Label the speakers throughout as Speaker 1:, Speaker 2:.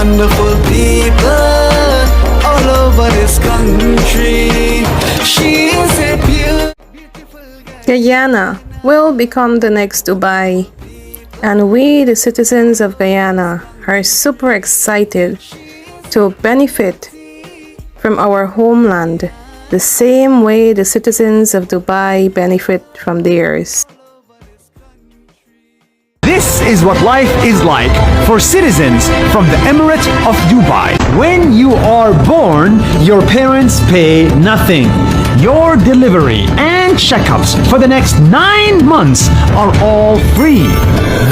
Speaker 1: wonderful people all over this country. She is a beautiful
Speaker 2: Guyana will become the next Dubai, and we, the citizens of Guyana, are super excited to benefit from our homeland the same way the citizens of Dubai benefit from theirs.
Speaker 3: This is what life is like for citizens from the Emirate of Dubai. When you are born, your parents pay nothing. Your delivery and checkups for the next 9 months are all free.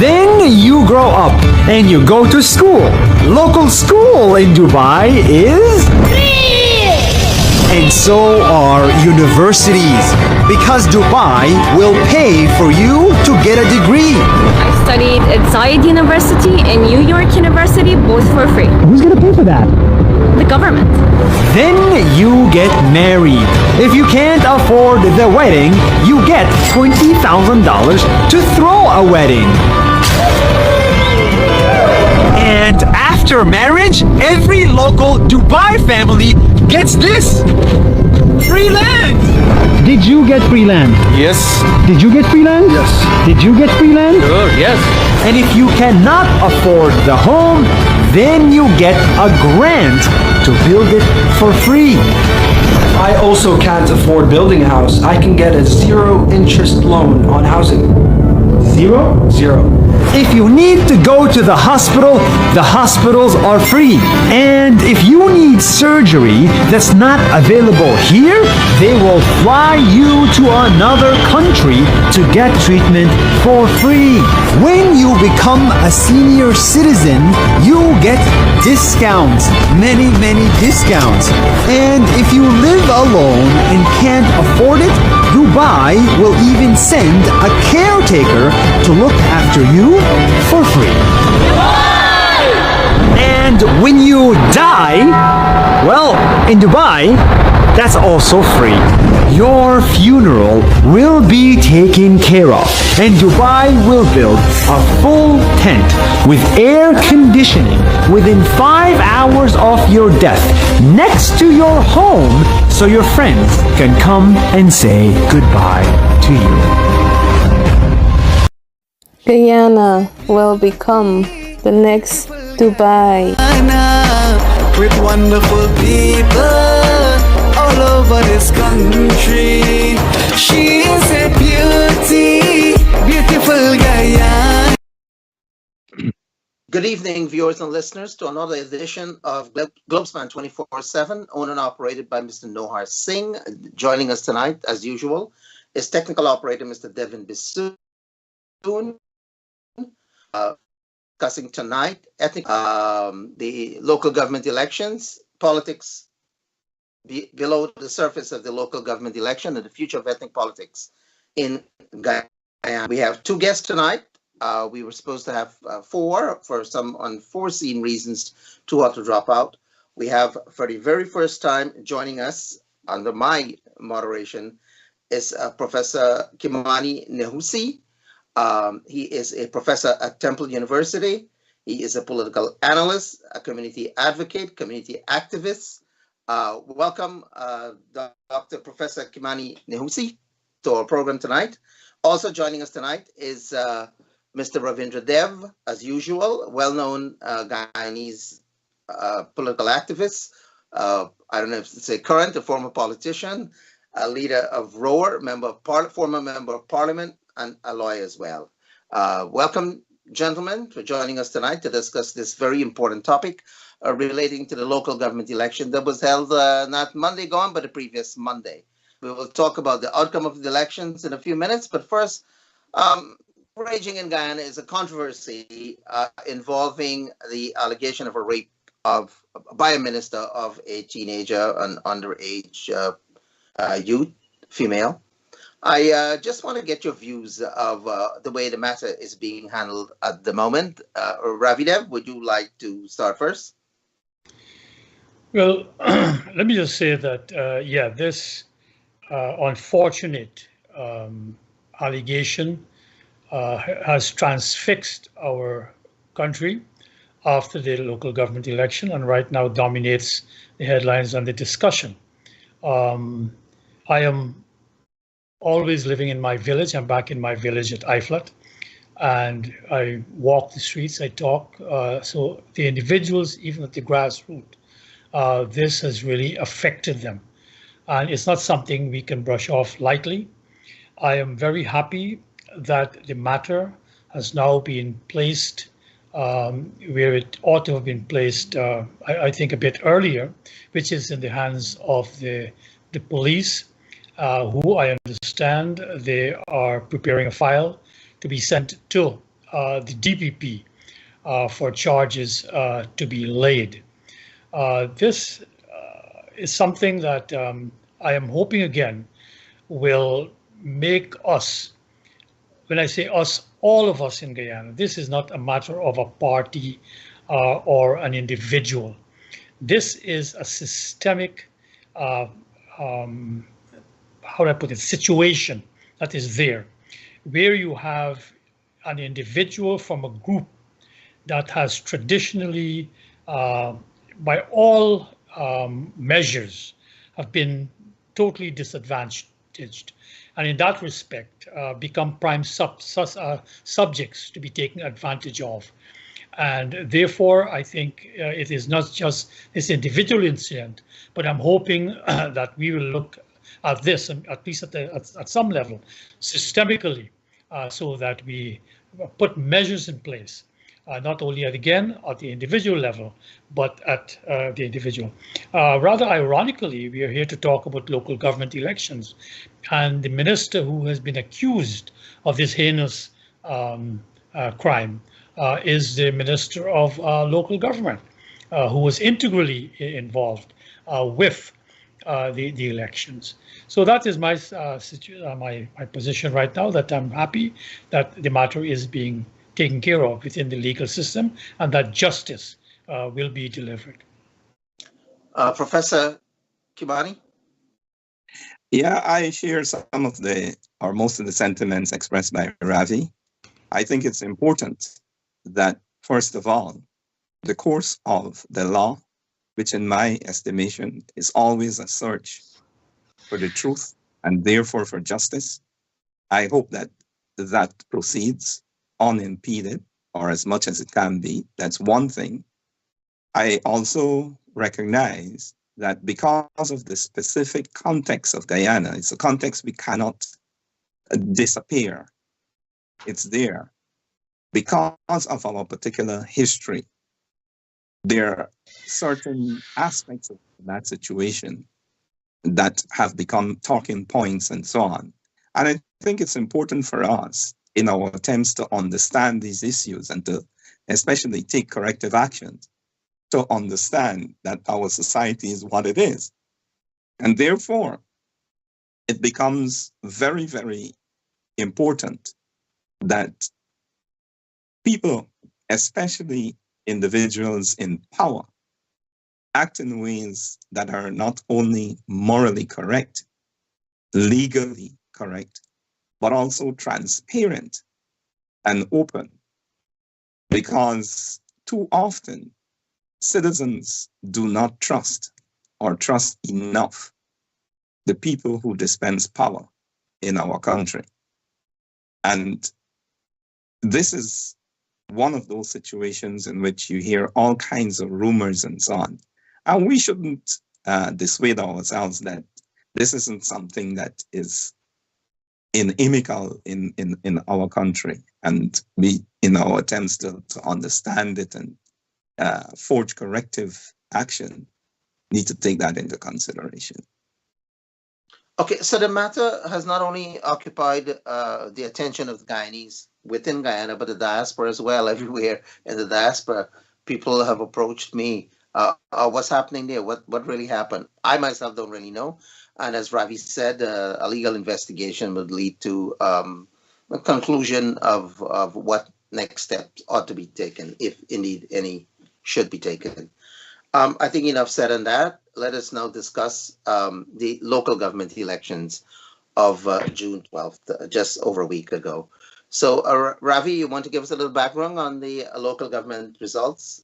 Speaker 3: Then you grow up and you go to school. Local school in Dubai is free. And so are universities, because Dubai will pay for you to get a degree.
Speaker 4: I studied at Zayed University and New York University, both for free.
Speaker 3: Who's gonna pay for that?
Speaker 4: The government.
Speaker 3: Then you get married. If you can't afford the wedding, you get $20,000 to throw a wedding. And after marriage, every local Dubai family gets this: free land. Did you get free land?
Speaker 5: Yes.
Speaker 3: Did you get free land?
Speaker 5: Yes.
Speaker 3: Did you get free land?
Speaker 5: Sure, yes.
Speaker 3: And if you cannot afford the home, then you get a grant to build it for free.
Speaker 6: I also can't afford building a house. I can get a 0 interest loan on housing.
Speaker 3: Zero?
Speaker 6: 0.
Speaker 3: If you need to go to the hospitals are free. And if you need surgery that's not available here, they will fly you to another country to get treatment for free. When you become a senior citizen, you get discounts, many discounts. And if you live alone and can't afford it, Dubai will even send a caretaker to look after you for free. And when you die, well, in Dubai, that's also free. Your funeral will be taken care of, and Dubai will build a full tent with air conditioning within 5 hours of your death next to your home, so your friends can come and say goodbye to you.
Speaker 2: Guyana will become the next Dubai.
Speaker 1: with wonderful people all over this country. She is a beautiful Guyana.
Speaker 7: Good evening, viewers and listeners, to another edition of Globespan 24/7, owned and operated by Mr. Nohar Singh. Joining us tonight, as usual, is technical operator Mr. Devin Bisram. Discussing tonight the local government elections, politics below the surface of the local government election, and the future of ethnic politics in Guyana. We have two guests tonight. We were supposed to have four. For some unforeseen reasons, two had to drop out. We have, for the very first time, joining us under my moderation is Professor Kimani Nehusi. He is a professor at Temple University. He is a political analyst, a community advocate, community activist. Welcome, Dr. Professor Kimani Nehusi, to our program tonight. Also joining us tonight is Mr. Ravindra Dev, as usual, well-known Guyanese political activist. I don't know if it's a current or former politician, a leader of ROAR, former member of parliament, and a lawyer as well. Welcome, gentlemen, for joining us tonight to discuss this very important topic relating to the local government election that was held not Monday gone, but the previous Monday. We will talk about the outcome of the elections in a few minutes, but first, raging in Guyana is a controversy involving the allegation of a rape by a minister of a teenager, an underage youth, female. I just want to get your views of the way the matter is being handled at the moment. Ravi, would you like to start first?
Speaker 8: Well, let me just say that, yeah, this unfortunate allegation has transfixed our country. after the local government election and right now dominates the headlines and the discussion. I am always living in my village. I'm back in my village at Iflat, and I walk the streets, I talk. So the individuals, even at the grassroots, this has really affected them. And it's not something we can brush off lightly. I am very happy that the matter has now been placed where it ought to have been placed, I think, a bit earlier, which is in the hands of the police, who I understand they are preparing a file to be sent to the DPP for charges to be laid. This is something that I am hoping again will make us, when I say us, all of us in Guyana, this is not a matter of a party or an individual. This is a systemic, how do I put it, situation that is there, where you have an individual from a group that has traditionally, by all measures, have been totally disadvantaged, and in that respect become prime subjects to be taken advantage of. And therefore, I think it is not just this individual incident, but I'm hoping that we will look at this, at least at some level, systemically, so that we put measures in place, not only at the individual level, but at the individual. Rather ironically, we are here to talk about local government elections, and the minister who has been accused of this heinous crime is the Minister of Local Government, who was integrally involved with the elections. So that is my my position right now, that I'm happy that the matter is being taken care of within the legal system and that justice will be delivered.
Speaker 7: Professor Kimani?
Speaker 5: Yeah, I share some of or most of the sentiments expressed by Ravi. I think it's important that, first of all, the course of the law, which in my estimation is always a search for the truth and therefore for justice, I hope that that proceeds unimpeded, or as much as it can be. That's one thing. I also recognize that because of the specific context of Guyana, it's a context we cannot disappear. It's there. Because of our particular history, there are certain aspects of that situation that have become talking points and so on. And I think it's important for us, in our attempts to understand these issues and to especially take corrective actions, to understand that our society is what it is. And therefore, it becomes very, very important that people, especially individuals in power, act in ways that are not only morally correct, legally correct, but also transparent and open. Because too often, citizens do not trust or trust enough the people who dispense power in our country. And this is one of those situations in which you hear all kinds of rumors and so on. And we shouldn't dissuade ourselves that this isn't something that is inimical in our country. And we, in our attempts to understand it and forge corrective action, need to take that into consideration.
Speaker 7: Okay, so the matter has not only occupied the attention of the Guyanese within Guyana, but the diaspora as well. Everywhere in the diaspora, people have approached me. What's happening there? What really happened? I myself don't really know. And as Ravi said, a legal investigation would lead to a conclusion of what next steps ought to be taken, if indeed any should be taken. I think enough said on that. Let us now discuss the local government elections of June 12th, just over a week ago. So, Ravi, you want to give us a little background on the local government results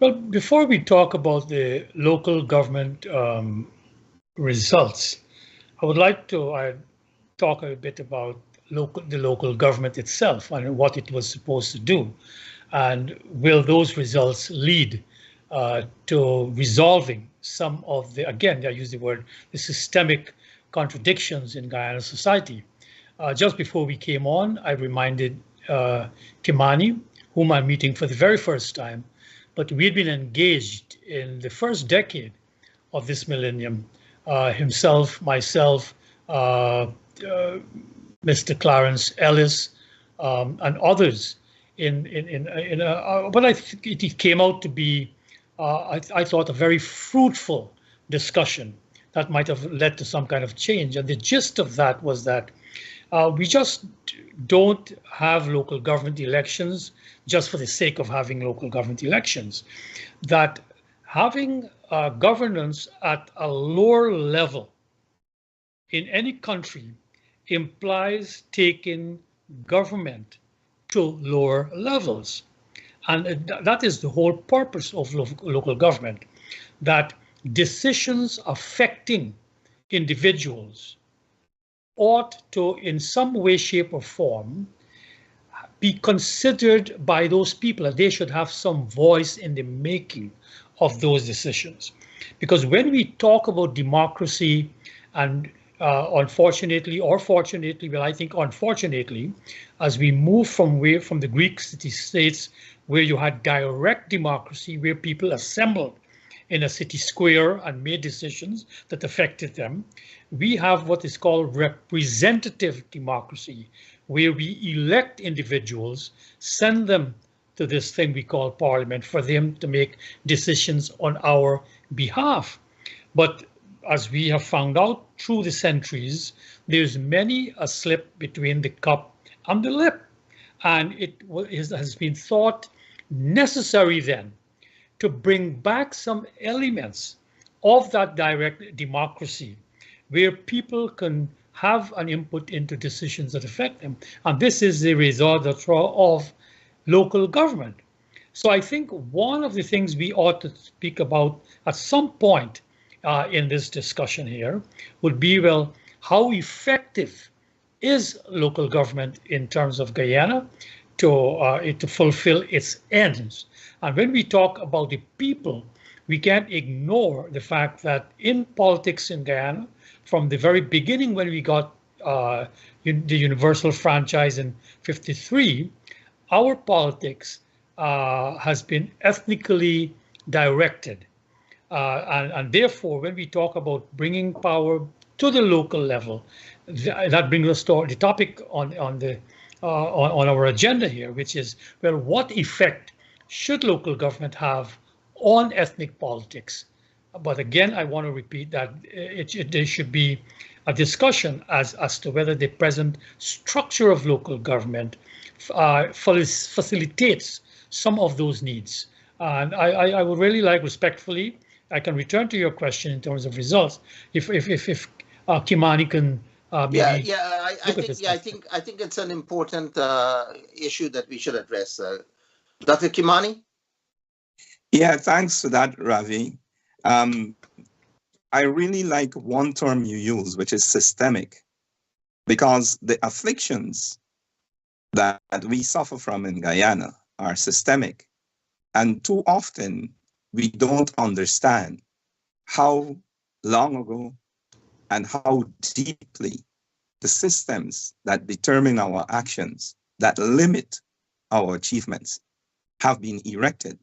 Speaker 8: Well, before we talk about the local government results, I would like to talk a bit about the local government itself and what it was supposed to do. And will those results lead to resolving some of the, again, I use the word, the systemic contradictions in Guyana society? Just before we came on, I reminded Kimani, whom I'm meeting for the very first time, but we'd been engaged in the first decade of this millennium, himself, myself, Mr. Clarence Ellis, and others but I think it came out to be, I thought, a very fruitful discussion that might have led to some kind of change. And the gist of that was that we just don't have local government elections just for the sake of having local government elections. That having governance at a lower level in any country implies taking government to lower levels. And that is the whole purpose of local government, that decisions affecting individuals ought to, in some way, shape, or form, be considered by those people, and they should have some voice in the making of those decisions. Because when we talk about democracy, and unfortunately or fortunately, well, I think unfortunately, as we move from the Greek city-states where you had direct democracy, where people assembled in a city square and made decisions that affected them, we have what is called representative democracy, where we elect individuals, send them to this thing we call parliament for them to make decisions on our behalf. But as we have found out through the centuries, there's many a slip between the cup and the lip. And it has been thought necessary then to bring back some elements of that direct democracy where people can have an input into decisions that affect them. And this is the result of local government. So I think one of the things we ought to speak about at some point in this discussion here would be, well, how effective is local government in terms of Guyana to fulfill its ends? And when we talk about the people, we can't ignore the fact that in politics in Guyana, from the very beginning when we got the universal franchise in '53, our politics has been ethnically directed. And therefore, when we talk about bringing power to the local level, that brings us to the topic on our agenda here, which is, well, what effect should local government have on ethnic politics? But again, I want to repeat that there should be a discussion as to whether the present structure of local government facilitates some of those needs. And I would really like, respectfully, I can return to your question in terms of results. If Kimani can maybe
Speaker 7: I think it's an important issue that we should address. Dr. Kimani?
Speaker 5: Yeah, thanks for that, Ravi. I really like one term you use, which is systemic, because the afflictions that we suffer from in Guyana are systemic. And too often, we don't understand how long ago and how deeply the systems that determine our actions, that limit our achievements, have been erected.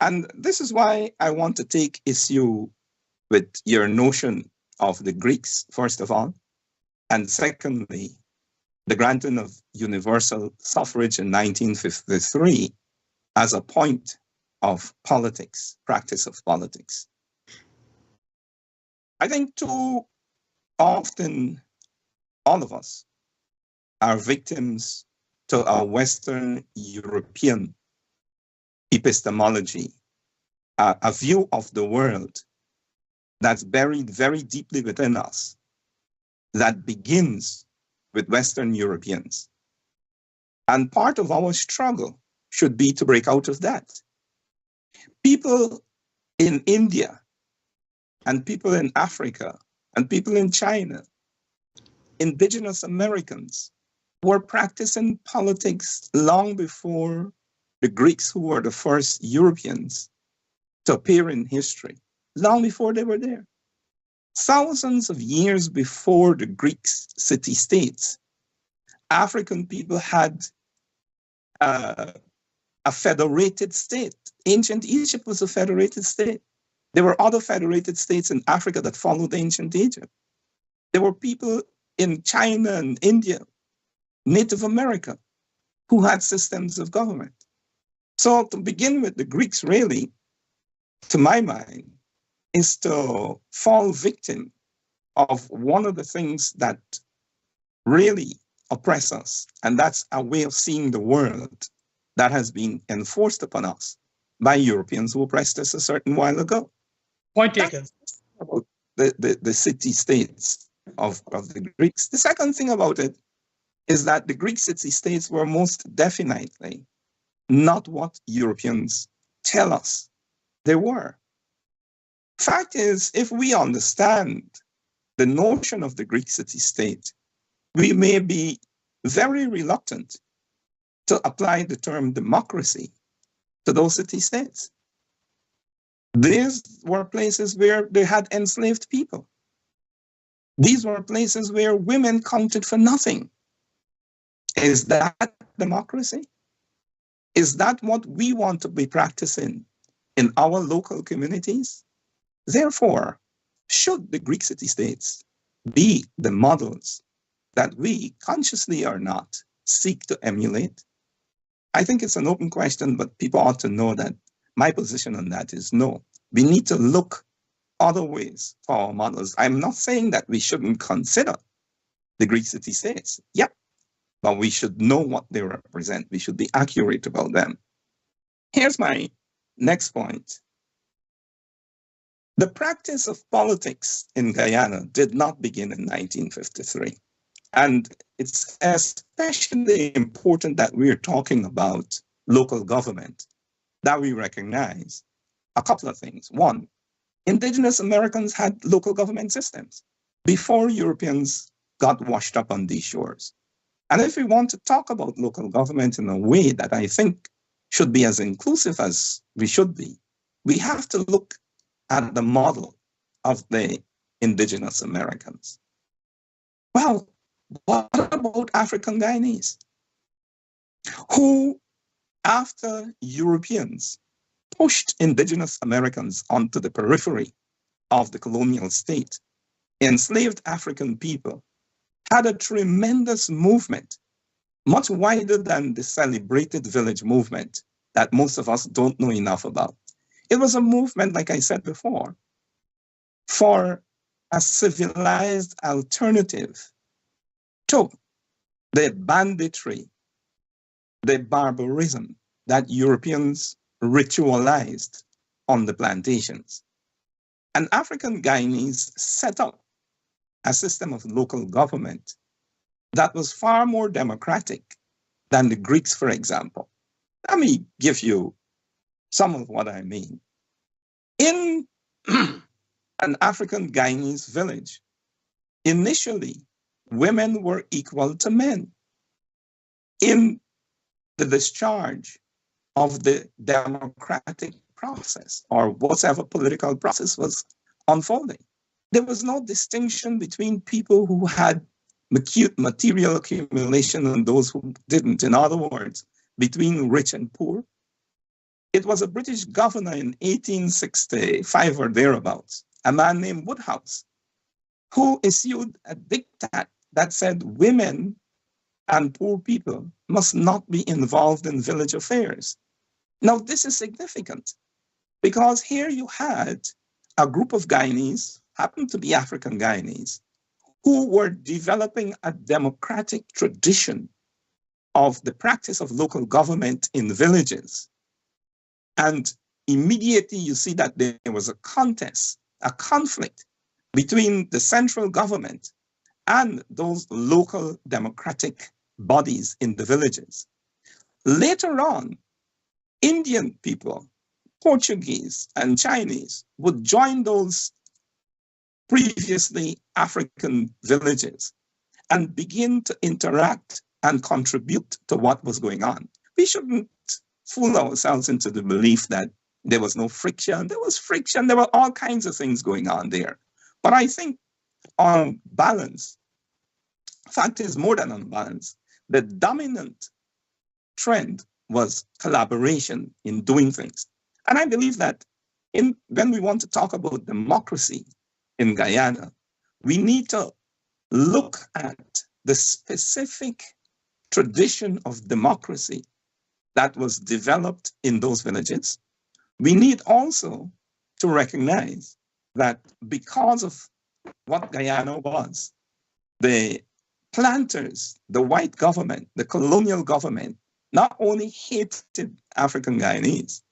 Speaker 5: And this is why I want to take issue with your notion of the Greeks, first of all, and secondly, the granting of universal suffrage in 1953 as a point of politics, practice of politics. I think too often all of us are victims to a Western European epistemology, a view of the world that's buried very deeply within us, that begins with Western Europeans. And part of our struggle should be to break out of that. People in India and people in Africa and people in China, indigenous Americans, were practicing politics long before the Greeks, who were the first Europeans to appear in history, long before they were there. Thousands of years before the Greek city-states, African people had a federated state. Ancient Egypt was a federated state. There were other federated states in Africa that followed ancient Egypt. There were people in China and India, Native America, who had systems of government. So to begin with, the Greeks really, to my mind, is to fall victim of one of the things that really oppress us, and that's a way of seeing the world that has been enforced upon us by Europeans who oppressed us a certain while ago.
Speaker 8: Point taken.
Speaker 5: About the city-states of the Greeks. The second thing about it is that the Greek city-states were most definitely not what Europeans tell us they were. Fact is, if we understand the notion of the Greek city-state, we may be very reluctant to apply the term democracy to those city-states. These were places where they had enslaved people. These were places where women counted for nothing. Is that democracy? Is that what we want to be practicing in our local communities? Therefore, should the Greek city-states be the models that we, consciously or not, seek to emulate? I think it's an open question, but people ought to know that my position on that is no. We need to look other ways for our models. I'm not saying that we shouldn't consider the Greek city-states. Yep. But we should know what they represent. We should be accurate about them. Here's my next point. The practice of politics in Guyana did not begin in 1953. And it's especially important that we're talking about local government, that we recognize a couple of things. One, indigenous Americans had local government systems before Europeans got washed up on these shores. And if we want to talk about local government in a way that I think should be as inclusive as we should be, we have to look at the model of the indigenous Americans. Well, what about African Guyanese, who, after Europeans pushed indigenous Americans onto the periphery of the colonial state, enslaved African people, had a tremendous movement, much wider than the celebrated village movement that most of us don't know enough about. It was a movement, like I said before, for a civilized alternative to the banditry, the barbarism that Europeans ritualized on the plantations. And African Guyanese set up a system of local government that was far more democratic than the Greeks, for example. Let me give you some of what I mean. In an African Guyanese village, initially, women were equal to men in the discharge of the democratic process or whatever political process was unfolding. There was no distinction between people who had material accumulation and those who didn't. In other words, between rich and poor. It was a British governor in 1865 or thereabouts, a man named Woodhouse, who issued a diktat that said women and poor people must not be involved in village affairs. Now, this is significant because here you had a group of Guyanese, happened to be African Guyanese, who were developing a democratic tradition of the practice of local government in villages. And immediately you see that there was a contest, a conflict between the central government and those local democratic bodies in the villages. Later on, Indian people Portuguese and Chinese would join those previously African villages and begin to interact and contribute to what was going on. We shouldn't fool ourselves into the belief that there was no friction. There was friction. There were all kinds of things going on there. But I think on balance, fact is more than on balance, the dominant trend was collaboration in doing things. And I believe that when we want to talk about democracy in Guyana, we need to look at the specific tradition of democracy that was developed in those villages. We need also to recognize that because of what Guyana was, the planters, the white government, the colonial government, not only hated African Guyanese,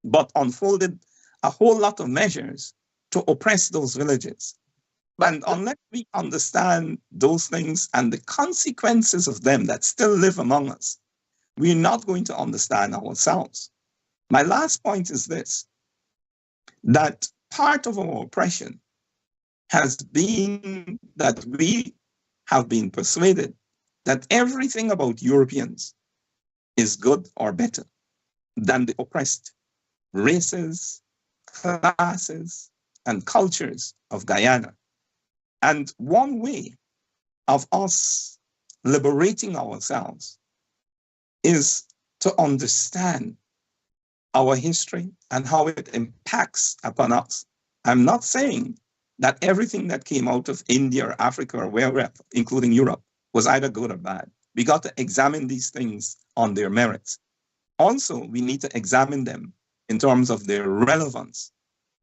Speaker 5: but unfolded a whole lot of measures to oppress those villages. And unless we understand those things and the consequences of them that still live among us, we're not going to understand ourselves. My last point is this, that part of our oppression has been that we have been persuaded that everything about Europeans is good or better than the oppressed races, classes, and cultures of Guyana. And one way of us liberating ourselves is to understand our history and how it impacts upon us. I'm not saying that everything that came out of India or Africa or wherever, including Europe, was either good or bad. We got to examine these things on their merits. Also, we need to examine them in terms of their relevance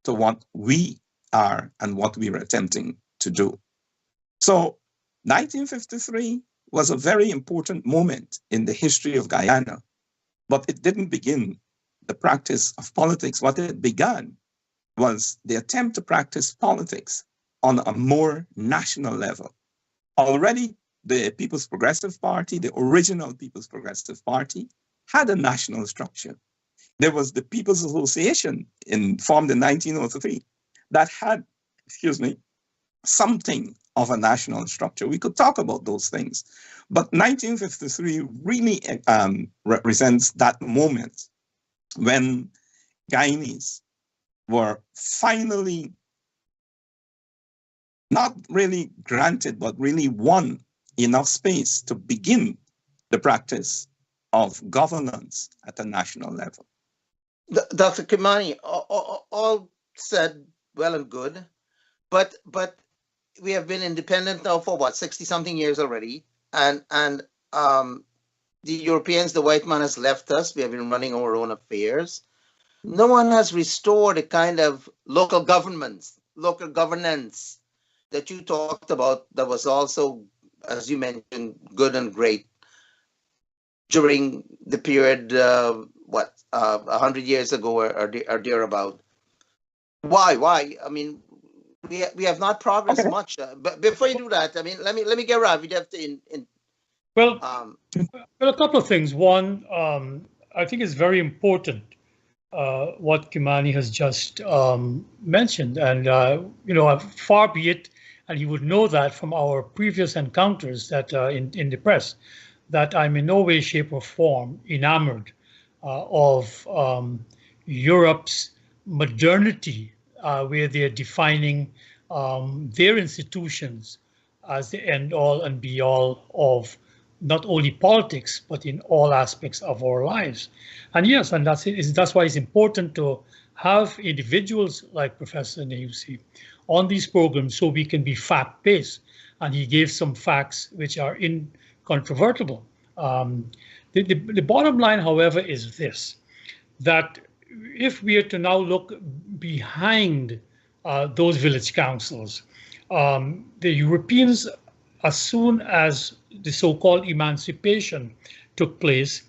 Speaker 5: to what we are and what we were attempting to do. So 1953 was a very important moment in the history of Guyana, but it didn't begin the practice of politics. What it began was the attempt to practice politics on a more national level. Already, the People's Progressive Party, the original People's Progressive Party, had a national structure. There was the People's Association formed in 1903 that had, something of a national structure. We could talk about those things. But 1953 really represents that moment when Guyanese were finally not really granted, but really won enough space to begin the practice of governance at a national level.
Speaker 7: Dr. Kimani, all said well and good, but we have been independent now for what, 60-something years already, and the Europeans, the white man has left us. We have been running our own affairs. No one has restored the kind of local governance that you talked about that was also, as you mentioned, good and great during the period, 100 years ago or thereabout. Why? I mean, we have not progressed much. But before you do that, I mean, let me get Ravi. You have to
Speaker 8: Well, a couple of things. One, I think it's very important what Kimani has just mentioned, and far be it, and he would know that from our previous encounters that in the press, that I'm in no way, shape, or form enamored of Europe's modernity, where they're defining their institutions as the end-all and be-all of not only politics, but in all aspects of our lives. And yes, and that's why it's important to have individuals like Professor Nehusi on these programs so we can be fact-based. And he gave some facts which are incontrovertible. The bottom line, however, is this, that if we are to now look behind those village councils, the Europeans, as soon as the so-called emancipation took place,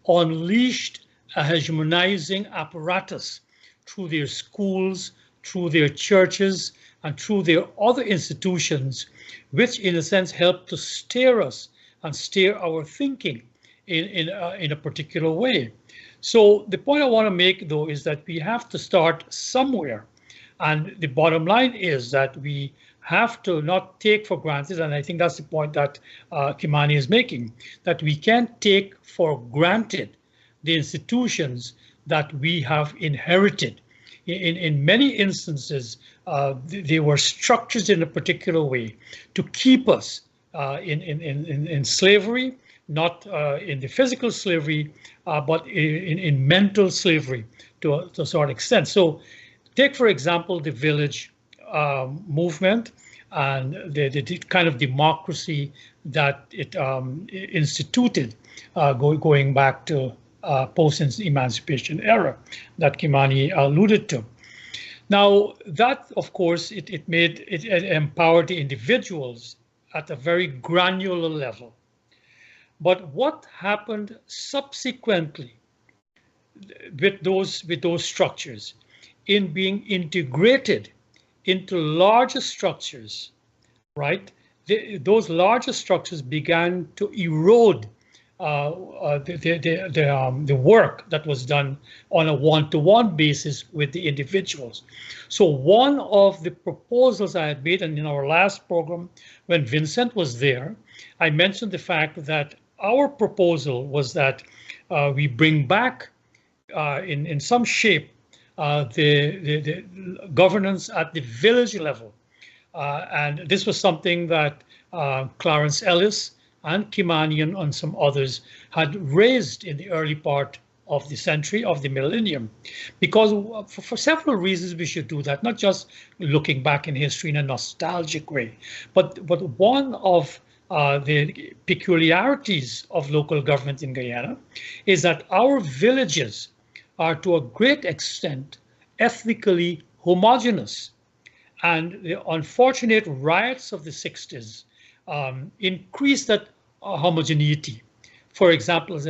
Speaker 8: unleashed a hegemonizing apparatus through their schools, through their churches, and through their other institutions, which in a sense helped to steer us and steer our thinking in a particular way. So the point I want to make, though, is that we have to start somewhere. And the bottom line is that we have to not take for granted, and I think that's the point that Kimani is making, that we can't take for granted the institutions that we have inherited. In many instances, they were structured in a particular way to keep us in slavery, not in the physical slavery, but in mental slavery to a certain extent. So take, for example, the village movement and the kind of democracy that it instituted going back to post-emancipation era that Kimani alluded to. Now, that, of course, it empowered the individuals at a very granular level. But what happened subsequently with those structures in being integrated into larger structures, right? Those larger structures began to erode the work that was done on a one-to-one basis with the individuals. So one of the proposals I had made, and in our last program, when Vincent was there, I mentioned the fact that our proposal was that we bring back in some shape the governance at the village level. And this was something that Clarence Ellis and Kimani and some others had raised in the early part of the century, of the millennium, because for several reasons we should do that, not just looking back in history in a nostalgic way, but one of the peculiarities of local government in Guyana is that our villages are to a great extent ethnically homogeneous. And the unfortunate riots of the 60s increased that homogeneity. For example, as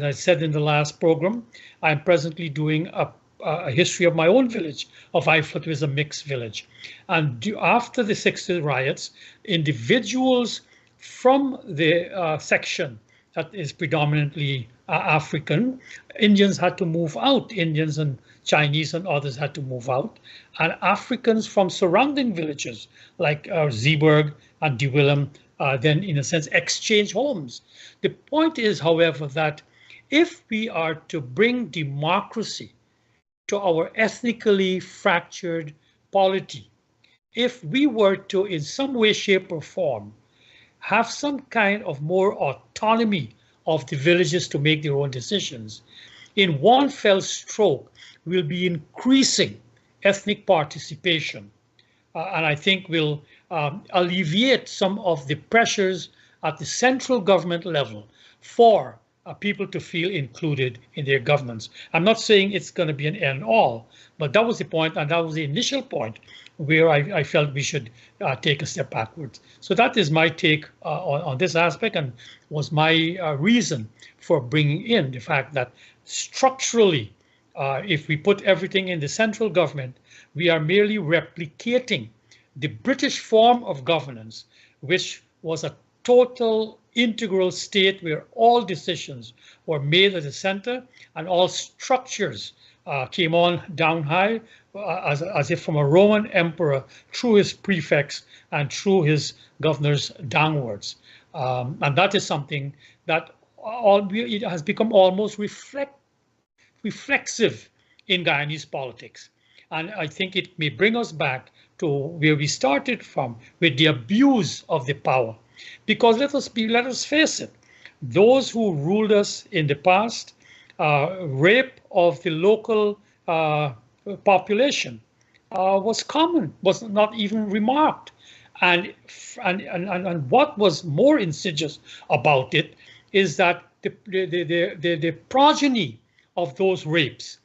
Speaker 8: I said in the last program, I'm presently doing a history of my own village, of Iflit, was a mixed village. And after the 60s riots, individuals from the section that is predominantly African, Indians had to move out. Indians and Chinese and others had to move out. And Africans from surrounding villages like Zeeburg and De Willem then, in a sense, exchange homes. The point is, however, that if we are to bring democracy to our ethnically fractured polity, if we were to, in some way, shape, or form, have some kind of more autonomy of the villages to make their own decisions, in one fell stroke, we'll be increasing ethnic participation. And I think will alleviate some of the pressures at the central government level for people to feel included in their governance. I'm not saying it's going to be an end all, but that was the point, and that was the initial point where I felt we should take a step backwards. So that is my take on this aspect, and was my reason for bringing in the fact that structurally, if we put everything in the central government, we are merely replicating the British form of governance, which was a total integral state where all decisions were made at the center and all structures came on down high, as if from a Roman emperor through his prefects and through his governors downwards. And that is something that it has become almost reflexive in Guyanese politics. And I think it may bring us back to where we started from, with the abuse of the power. Because let us face it, those who ruled us in the past, rape of the local population was common, was not even remarked. And what was more insidious about it is that the progeny of those rapes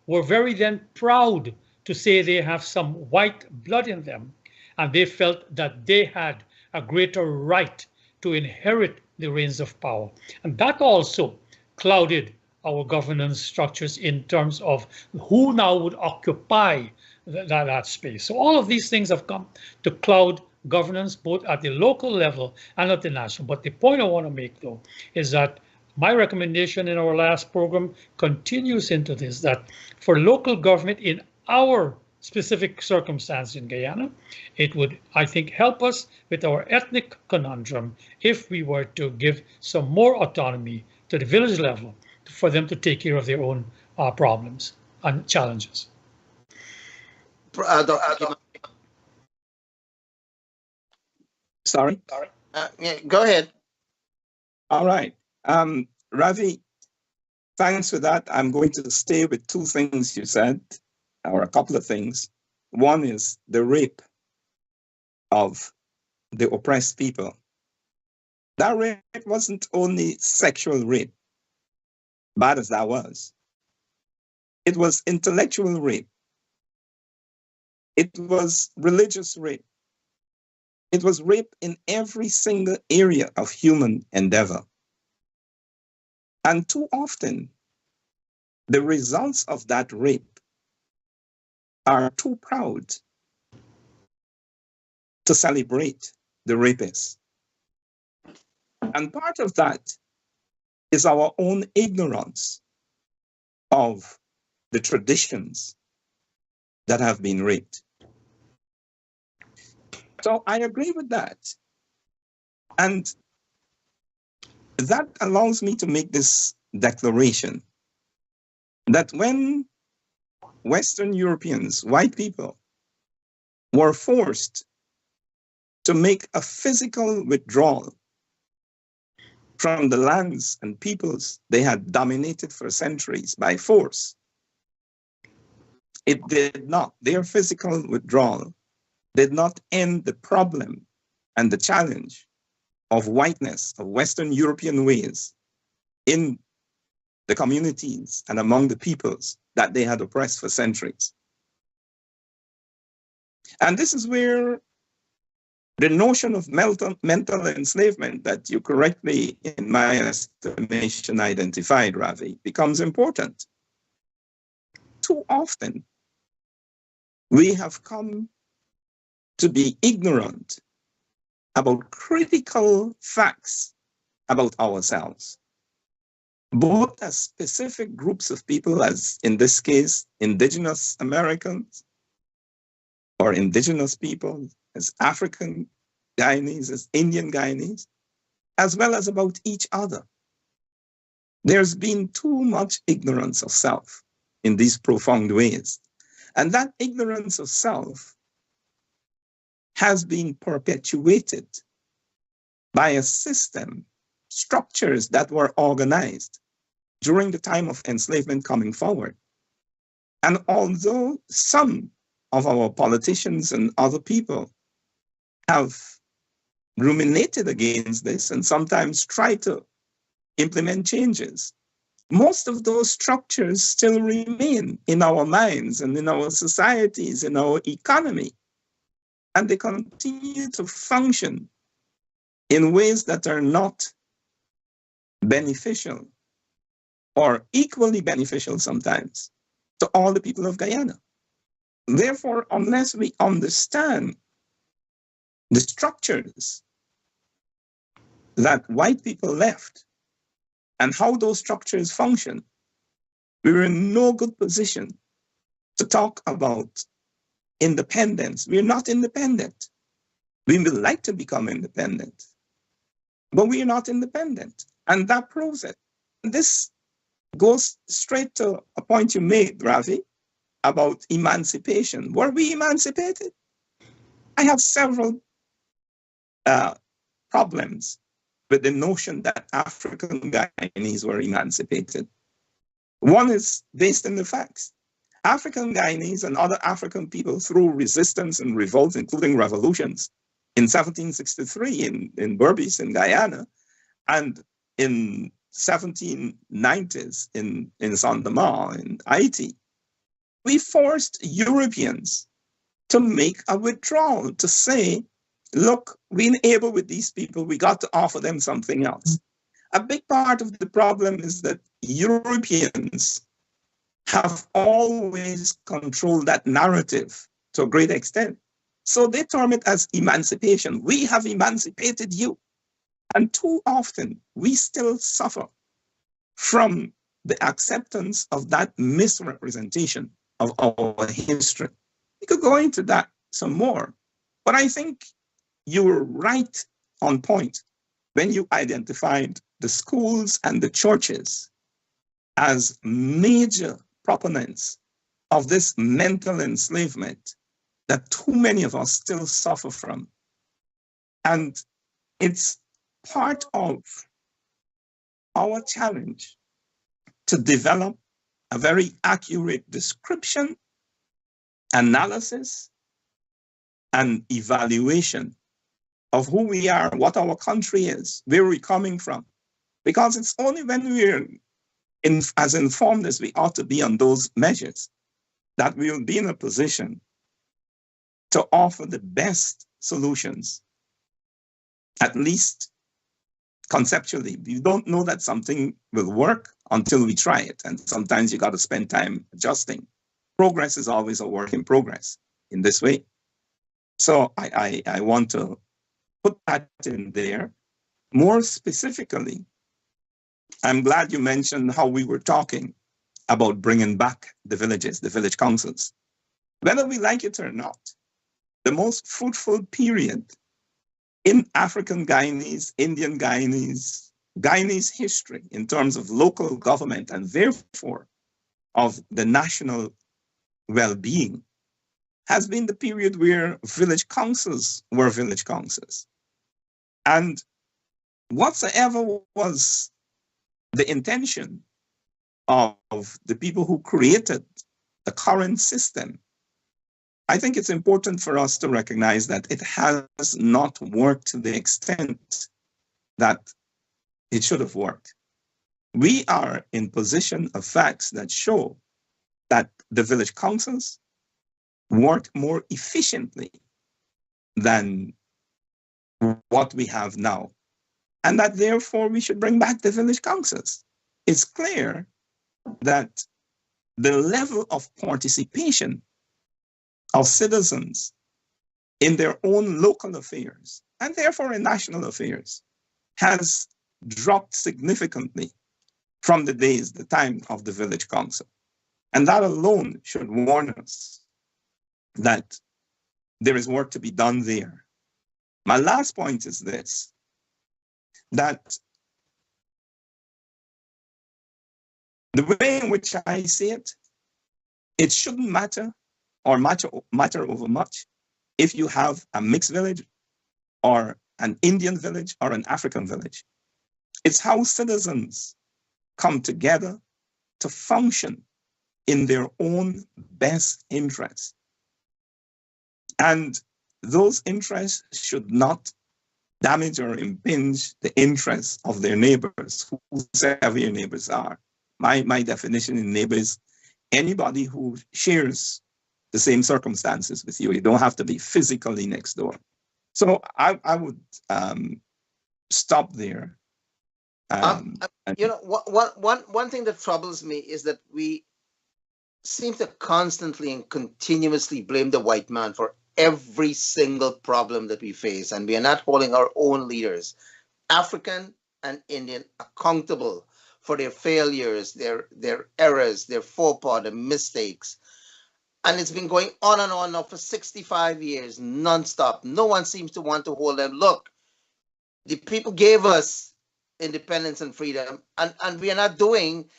Speaker 8: were very then proud to say they have some white blood in them, and they felt that they had a greater right to inherit the reins of power. And that also clouded our governance structures in terms of who now would occupy that space. So all of these things have come to cloud governance, both at the local level and at the national. But the point I want to make, though, is that My recommendation in our last program continues into this, that for local government in our specific circumstance in Guyana, it would, I think, help us with our ethnic conundrum if we were to give some more autonomy to the village level for them to take care of their own problems and challenges.
Speaker 7: Dr. Kimani.
Speaker 5: Sorry?
Speaker 7: Yeah, go ahead.
Speaker 5: All right. Ravi, thanks for that. I'm going to stay with two things you said, or a couple of things. One is the rape of the oppressed people. That rape wasn't only sexual rape, bad as that was. It was intellectual rape. It was religious rape. It was rape in every single area of human endeavor. And too often, the results of that rape are too proud to celebrate the rapist. And part of that is our own ignorance of the traditions that have been raped. So I agree with that. And that allows me to make this declaration that when Western Europeans, white people, were forced to make a physical withdrawal from the lands and peoples they had dominated for centuries by force, it did not, their physical withdrawal did not end the problem and the challenge of whiteness, of Western European ways in the communities and among the peoples that they had oppressed for centuries. And this is where the notion of mental enslavement that you correctly, in my estimation, identified, Ravi, becomes important. Too often, we have come to be ignorant about critical facts about ourselves, both as specific groups of people, as in this case, indigenous Americans or indigenous people, as African Guyanese, as Indian Guyanese, as well as about each other. There's been too much ignorance of self in these profound ways. And that ignorance of self has been perpetuated by a system, structures that were organized during the time of enslavement coming forward. And although some of our politicians and other people have ruminated against this and sometimes tried to implement changes, most of those structures still remain in our minds and in our societies, in our economy. And they continue to function in ways that are not beneficial or equally beneficial sometimes to all the people of Guyana. Therefore, unless we understand the structures that white people left and how those structures function, we're in no good position to talk about independence. We're not independent. We would like to become independent, but we are not independent. And that proves it. This goes straight to a point you made, Ravi, about emancipation. Were we emancipated? I have several problems with the notion that African Guyanese were emancipated. One is based on the facts. African Guyanese and other African people, through resistance and revolts, including revolutions, in 1763 in Berbice in Guyana, and in 1790s in Saint Domingue in Haiti, we forced Europeans to make a withdrawal, to say, look, we're able with these people, we got to offer them something else. A big part of the problem is that Europeans have always controlled that narrative to a great extent. So they term it as emancipation. We have emancipated you. And too often, we still suffer from the acceptance of that misrepresentation of our history. We could go into that some more, but I think you were right on point when you identified the schools and the churches as major proponents of this mental enslavement that too many of us still suffer from. And it's part of our challenge to develop a very accurate description, analysis, and evaluation of who we are, what our country is, where we're coming from. Because it's only when we're as informed as we ought to be on those measures that we'll be in a position to offer the best solutions, at least conceptually. You don't know that something will work until we try it. And sometimes you got to spend time adjusting. Progress is always a work in progress in this way. So I want to put that in there. More specifically, I'm glad you mentioned how we were talking about bringing back the villages, the village councils. Whether we like it or not, the most fruitful period in African Guyanese, Indian Guyanese, Guyanese history in terms of local government and therefore of the national well-being has been the period where village councils were village councils. And whatsoever was the intention of the people who created the current system, I think it's important for us to recognize that it has not worked to the extent that it should have worked. We are in possession of facts that show that the village councils work more efficiently than what we have now, and that therefore we should bring back the village councils. It's clear that the level of participation of citizens in their own local affairs, and therefore in national affairs, has dropped significantly from the time of the village council. And that alone should warn us that there is work to be done there. My last point is this, that the way in which I see it, it shouldn't matter or matter over much if you have a mixed village or an Indian village or an African village. It's how citizens come together to function in their own best interests. And those interests should not damage or impinge the interests of their neighbors, whoever your neighbors are. My definition in neighbor is anybody who shares the same circumstances with you. You don't have to be physically next door. So I would stop there.
Speaker 7: You know, one thing that troubles me is that we seem to constantly and continuously blame the white man for every single problem that we face, and we are not holding our own leaders, African and Indian, accountable for their failures, their errors, their faux pas, their mistakes. And it's been going on and on now for 65 years, nonstop. No one seems to want to hold them. Look, the people gave us independence and freedom, and we are not doing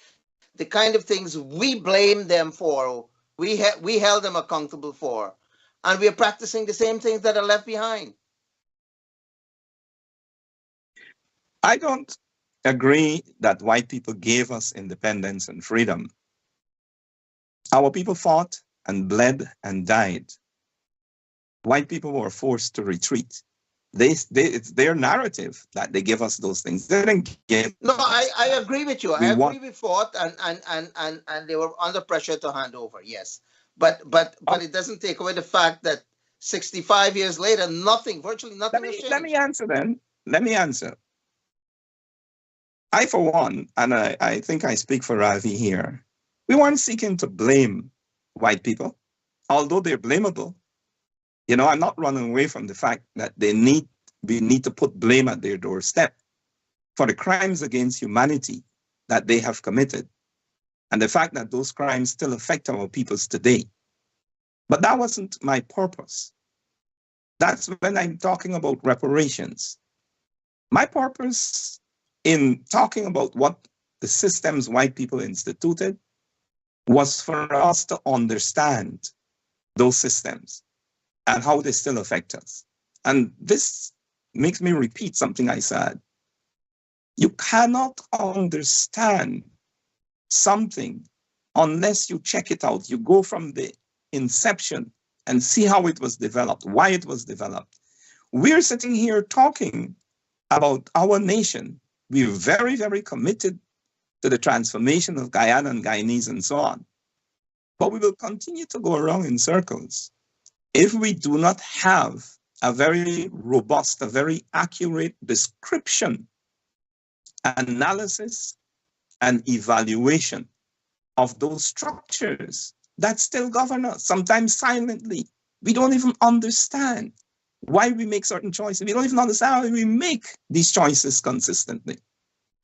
Speaker 7: the kind of things we blame them for, we held them accountable for. And we are practicing the same things that are left behind.
Speaker 5: I don't agree that white people gave us independence and freedom. Our people fought and bled and died. White people were forced to retreat. It's their narrative that they give us those things. They didn't give.
Speaker 7: No, I agree with you. I agree we fought and they were under pressure to hand over. Yes, but it doesn't take away the fact that 65 years later, virtually nothing has changed.
Speaker 5: Let me answer then. Let me answer. I, for one, and I think I speak for Ravi here, we weren't seeking to blame white people, although they're blamable. You know, I'm not running away from the fact that we need to put blame at their doorstep for the crimes against humanity that they have committed, and the fact that those crimes still affect our peoples today. But that wasn't my purpose. That's when I'm talking about reparations. My purpose in talking about what the systems white people instituted was for us to understand those systems and how they still affect us. And this makes me repeat something I said. You cannot understand something unless you check it out. You go from the inception and see how it was developed, why it was developed. We're sitting here talking about our nation. We're very, very committed to the transformation of Guyana and Guyanese and so on. But we will continue to go around in circles if we do not have a very robust, a very accurate description, analysis, and evaluation of those structures that still govern us, sometimes silently. We don't even understand why we make certain choices. We don't even understand how we make these choices consistently.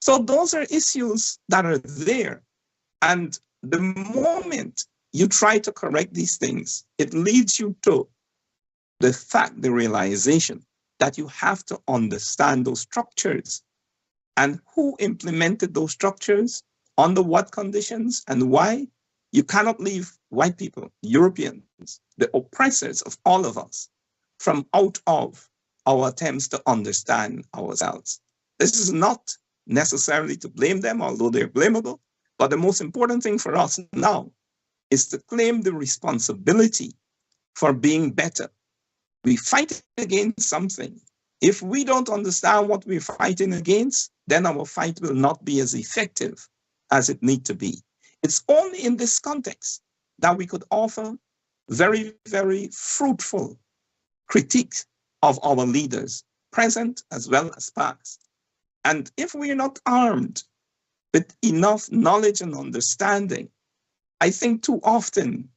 Speaker 5: So those are issues that are there. And the moment you try to correct these things, it leads you to the fact, the realization that you have to understand those structures and who implemented those structures, under what conditions, and why. You cannot leave white people, Europeans, the oppressors of all of us, from out of our attempts to understand ourselves. This is not necessarily to blame them, although they're blamable, but the most important thing for us now is to claim the responsibility for being better. We fight against something. If we don't understand what we're fighting against, then our fight will not be as effective as it needs to be. It's only in this context that we could offer very, very fruitful critiques of our leaders, present as well as past. And if we are not armed with enough knowledge and understanding, I think too often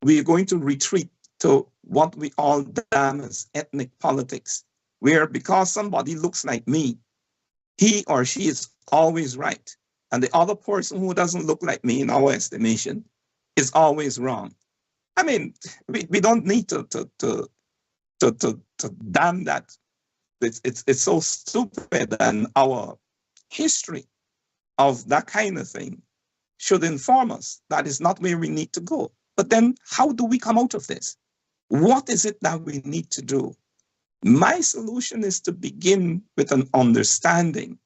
Speaker 5: we are going to retreat to what we all damn as ethnic politics, where because somebody looks like me, he or she is always right. And the other person who doesn't look like me, in our estimation, is always wrong. I mean, we don't need to damn that. It's so stupid, and our history of that kind of thing should inform us that is not where we need to go. But then how do we come out of this? What is it that we need to do? My solution is to begin with an understanding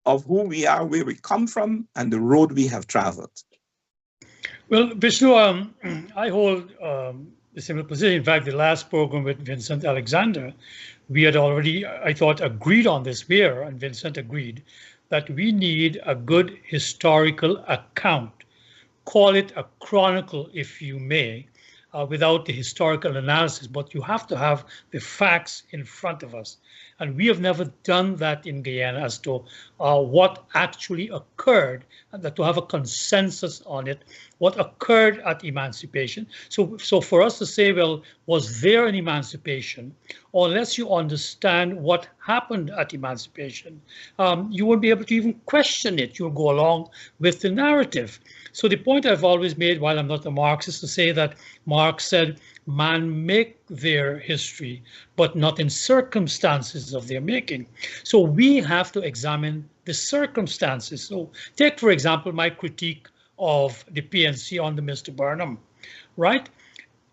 Speaker 5: of who we are, where we come from, and the road we have traveled.
Speaker 8: Well, Vishnu, I hold a similar position. In fact, the last program with Vincent Alexander, we had already, I thought, agreed on this here, and Vincent agreed, that we need a good historical account. Call it a chronicle, if you may, without the historical analysis, but you have to have the facts in front of us. And we have never done that in Guyana as to what actually occurred, and that to have a consensus on it, what occurred at emancipation. So for us to say, well, was there an emancipation? Unless you understand what happened at emancipation, you won't be able to even question it. You'll go along with the narrative. So the point I've always made, while I'm not a Marxist, to say that Marx said, man make their history, but not in circumstances of their making. So we have to examine the circumstances. So take, for example, my critique of the PNC under Mr. Burnham, right?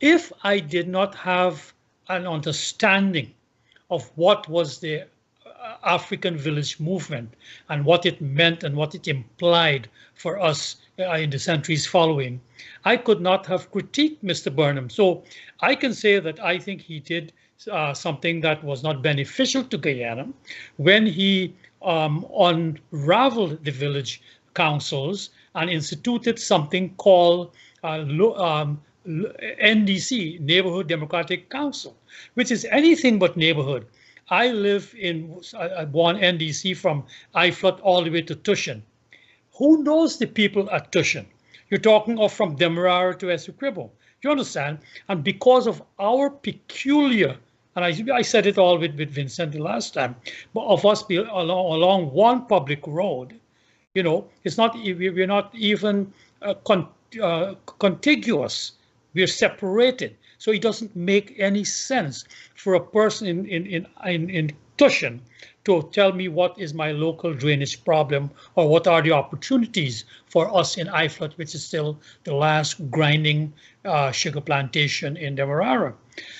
Speaker 8: If I did not have an understanding of what was the African village movement and what it meant and what it implied for us in the centuries following, I could not have critiqued Mr. Burnham. So I can say that I think he did something that was not beneficial to Guyana when he unraveled the village councils and instituted something called NDC, Neighborhood Democratic Council, which is anything but neighborhood. I born NDC from Iflot all the way to Tushin. Who knows the people at Tushin? You're talking of from Demerara to Essequibo. You understand? And because of our peculiar, and I said it all with Vincent the last time, but of us being along one public road, You know, it's not, we're not even contiguous. We're separated. So it doesn't make any sense for a person in Tushin to tell me what is my local drainage problem or what are the opportunities for us in Iflut, which is still the last grinding sugar plantation in Demerara.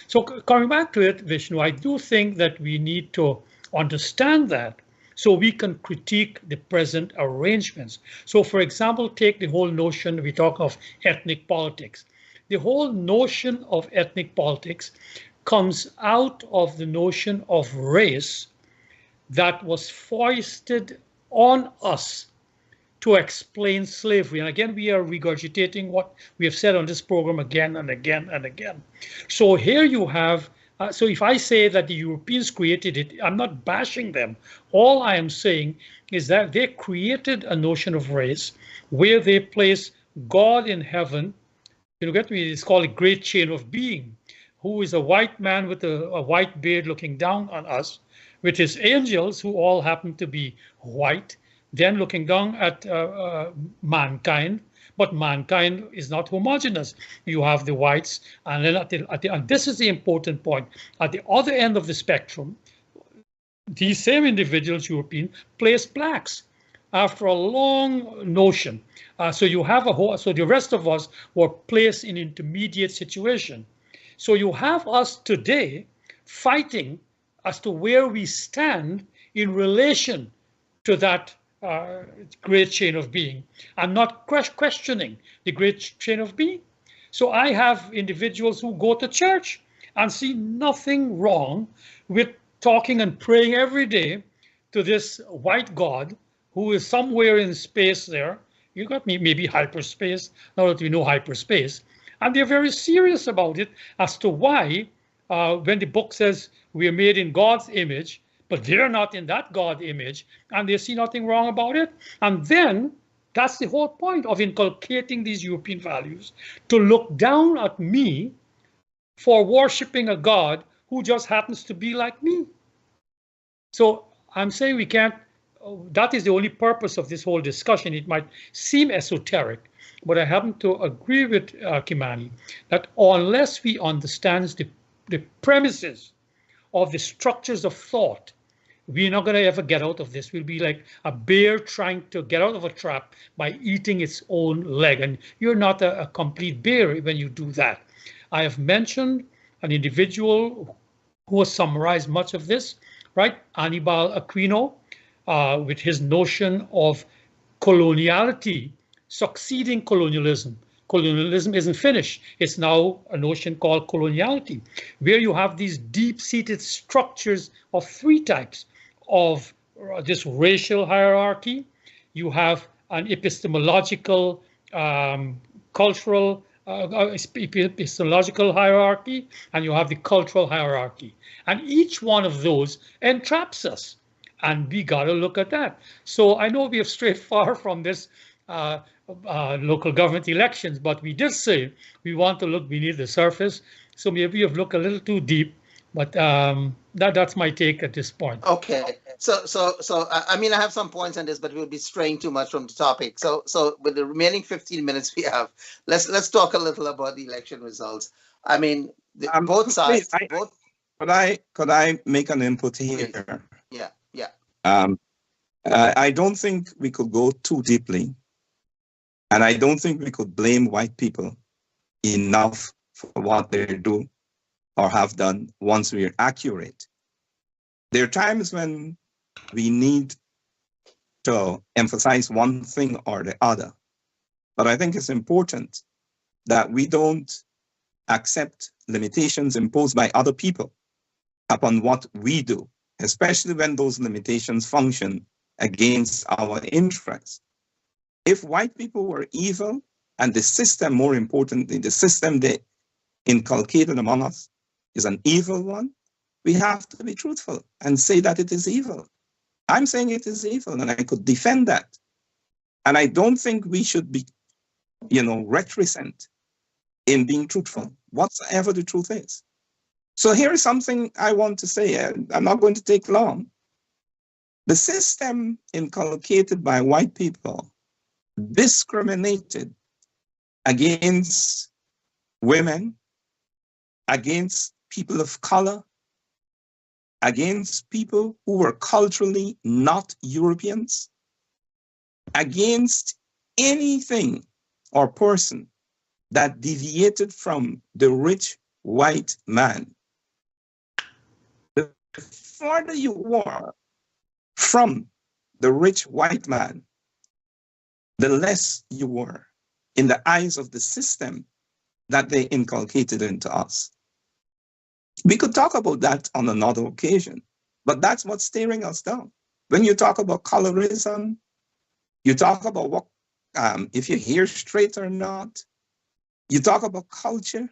Speaker 8: So coming back to it, Vishnu, I do think that we need to understand that so we can critique the present arrangements. So for example, take the whole notion, we talk of ethnic politics. The whole notion of ethnic politics comes out of the notion of race that was foisted on us to explain slavery. And again, we are regurgitating what we have said on this program again and again and again. So here you have, so if I say that the Europeans created it, I'm not bashing them. All I am saying is that they created a notion of race where they place God in heaven. You get me? It's called a great chain of being, who is a white man with a white beard looking down on us, with his angels who all happen to be white, then looking down at mankind, but mankind is not homogeneous. You have the whites, and then and this is the important point, at the other end of the spectrum, these same individuals, European, place blacks after a long notion. So you have a whole, so the rest of us were placed in intermediate situation. So you have us today fighting as to where we stand in relation to that great chain of being. I'm not questioning the great chain of being. So I have individuals who go to church and see nothing wrong with talking and praying every day to this white God who is somewhere in space there. You got me, maybe hyperspace, now that we know hyperspace. And they're very serious about it as to why, when the book says we are made in God's image, but they're not in that God image, and they see nothing wrong about it. And then that's the whole point of inculcating these European values, to look down at me for worshiping a God who just happens to be like me. So I'm saying we can't, that is the only purpose of this whole discussion. It might seem esoteric, but I happen to agree with Kimani that unless we understand the premises of the structures of thought, we're not going to ever get out of this. We'll be like a bear trying to get out of a trap by eating its own leg. And you're not a complete bear when you do that. I have mentioned an individual who has summarized much of this, right? Anibal Aquino, with his notion of coloniality succeeding colonialism. Colonialism isn't finished. It's now a notion called coloniality, where you have these deep-seated structures of three types of this racial hierarchy. You have an epistemological, cultural, epistemological hierarchy, and you have the cultural hierarchy. And each one of those entraps us. And we got to look at that. So I know we have strayed far from this local government elections, but we did say we want to look beneath the surface. So maybe we have looked a little too deep, but that's my take at this point.
Speaker 7: Okay, so I mean, I have some points on this, but we'll be straying too much from the topic. So with the remaining 15 minutes we have, let's talk a little about the election results. I mean, both sides.
Speaker 5: Could I make an input here?
Speaker 7: Yeah.
Speaker 5: I don't think we could go too deeply, and I don't think we could blame white people enough for what they do or have done once we are accurate. There are times when we need to emphasize one thing or the other, but I think it's important that we don't accept limitations imposed by other people upon what we do, especially when those limitations function against our interests. If white people were evil, and the system, more importantly, the system they inculcated among us is an evil one, we have to be truthful and say that it is evil. I'm saying it is evil, and I could defend that. And I don't think we should be, reticent in being truthful, whatsoever the truth is. So here is something I want to say, and I'm not going to take long. The system inculcated by white people discriminated against women, against people of color, against people who were culturally not Europeans, against anything or person that deviated from the rich white man. The farther you were from the rich white man, the less you were in the eyes of the system that they inculcated into us. We could talk about that on another occasion, but that's what's staring us down. When you talk about colorism, you talk about what, if your hair straight or not, you talk about culture.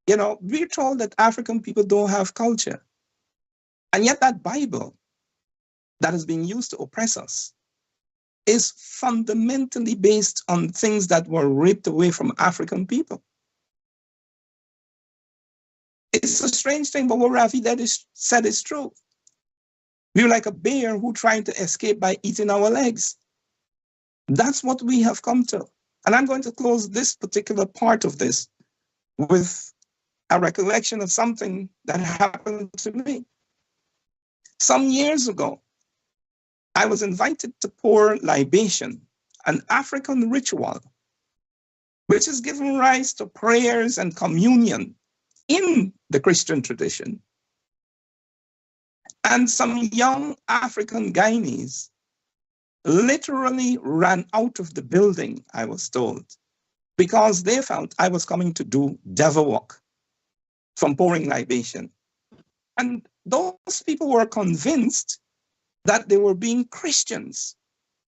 Speaker 5: You know, we're told that African people don't have culture. And yet that Bible that is being used to oppress us is fundamentally based on things that were ripped away from African people. It's a strange thing, but what Ravi said is true. We're like a bear who trying to escape by eating our legs. That's what we have come to. And I'm going to close this particular part of this with a recollection of something that happened to me. Some years ago, I was invited to pour libation, an African ritual, which has given rise to prayers and communion in the Christian tradition. And some young African Guyanese literally ran out of the building, I was told, because they felt I was coming to do devil work from pouring libation. And those people were convinced that they were being Christians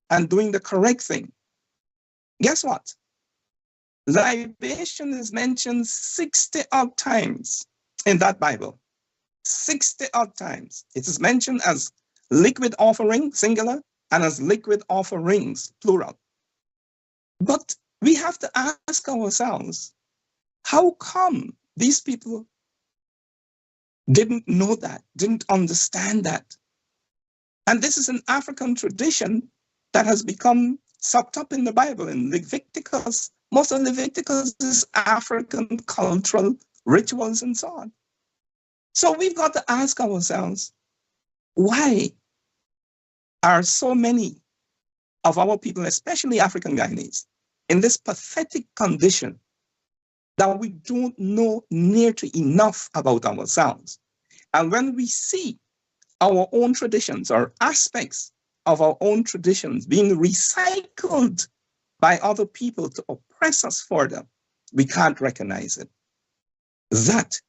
Speaker 5: and doing the correct thing. Guess what? Libation is mentioned 60-odd times in that Bible. 60-odd times. It is mentioned as liquid offering, singular, and as liquid offerings, plural. But we have to ask ourselves, how come these people didn't know that, didn't understand that? And this is an African tradition that has become sucked up in the Bible. In Leviticus, most of Leviticus is African cultural rituals and so on. So we've got to ask ourselves, why are so many of our people, especially African Guyanese, in this pathetic condition that we don't know near to enough about ourselves? And when we see our own traditions or aspects of our own traditions being recycled by other people to oppress us for them, we can't recognize it. That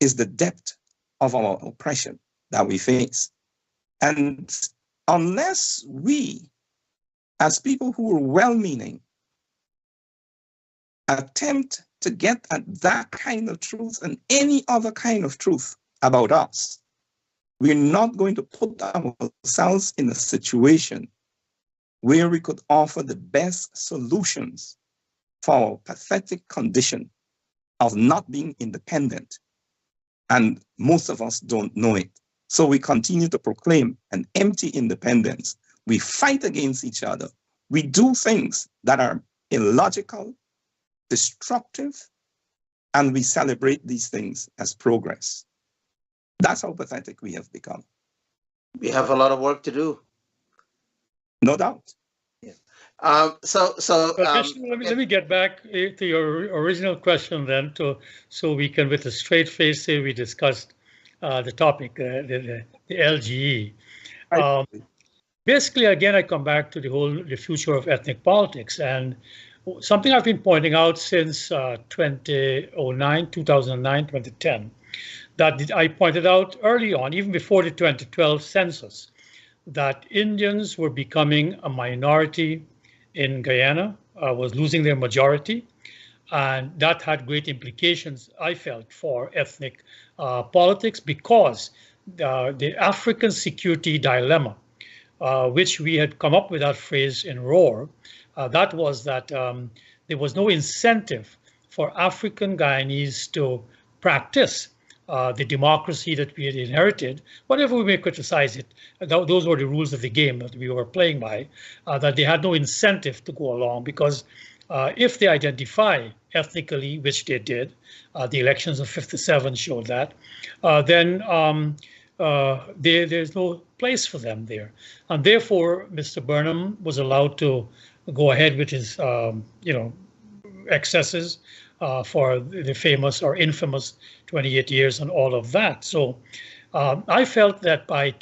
Speaker 5: is the depth of our oppression that we face. And unless we, as people who are well-meaning, attempt to get at that kind of truth and any other kind of truth about us, we're not going to put ourselves in a situation where we could offer the best solutions for our pathetic condition of not being independent. And most of us don't know it. So we continue to proclaim an empty independence. We fight against each other. We do things that are illogical, destructive, and we celebrate these things as progress. That's how pathetic we have become.
Speaker 7: We have a lot of work to do.
Speaker 5: No doubt.
Speaker 7: Yeah.
Speaker 8: Vishnu, let me get back to your original question then, so we can, with a straight face, say we discussed the topic, the LGE. Basically, again, I come back to the future of ethnic politics, and something I've been pointing out since 2009, 2010, that I pointed out early on, even before the 2012 census, that Indians were becoming a minority in Guyana, was losing their majority, and that had great implications, I felt, for ethnic politics, because the African security dilemma, which we had come up with that phrase in ROAR, that was that there was no incentive for African Guyanese to practice the democracy that we had inherited, whatever we may criticize it, those were the rules of the game that we were playing by, that they had no incentive to go along because if they identify ethnically, which they did, the elections of '57 showed that, then there's no place for them there. And therefore, Mr. Burnham was allowed to go ahead with his, excesses for the famous or infamous 28 years and all of that. So I felt that by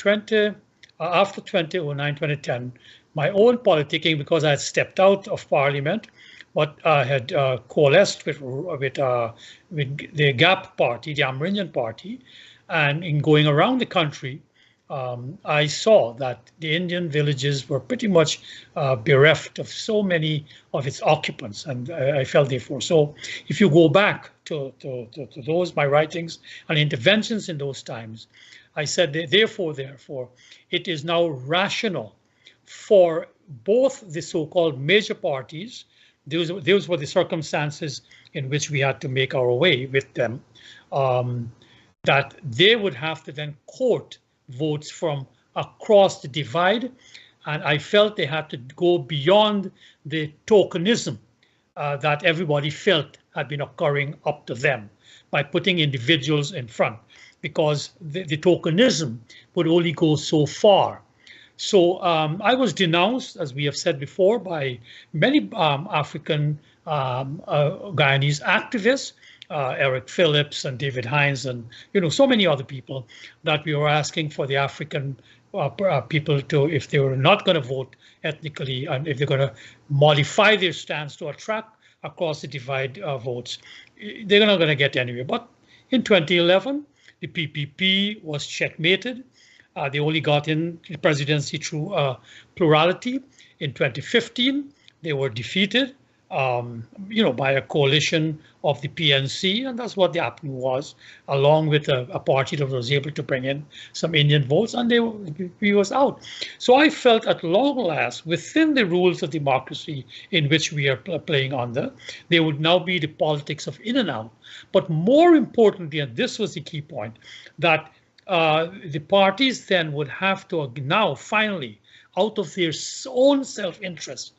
Speaker 8: after 2009, 2010, my own politicking, because I had stepped out of parliament, but I had coalesced with the GAP party, the Amerindian party, and in going around the country, I saw that the Indian villages were pretty much bereft of so many of its occupants, and I felt therefore. So if you go back to those, my writings and interventions in those times, I said, therefore, it is now rational for both the so-called major parties, those were the circumstances in which we had to make our way with them, that they would have to then court votes from across the divide. And I felt they had to go beyond the tokenism that everybody felt had been occurring up to them by putting individuals in front, because the tokenism would only go so far. So I was denounced, as we have said before, by many African Guyanese activists, Eric Phillips and David Hines and so many other people, that we were asking for the African people to, if they were not going to vote ethnically and if they're going to modify their stance to attract across the divide votes, they're not going to get anywhere. But in 2011, the PPP was checkmated. They only got in the presidency through plurality. In 2015, they were defeated, by a coalition of the PNC, and that's what the happening was, along with a party that was able to bring in some Indian votes, and he was out. So I felt at long last, within the rules of democracy in which we are playing under, there would now be the politics of in and out. But more importantly, and this was the key point, that the parties then would have to now finally, out of their own self-interest,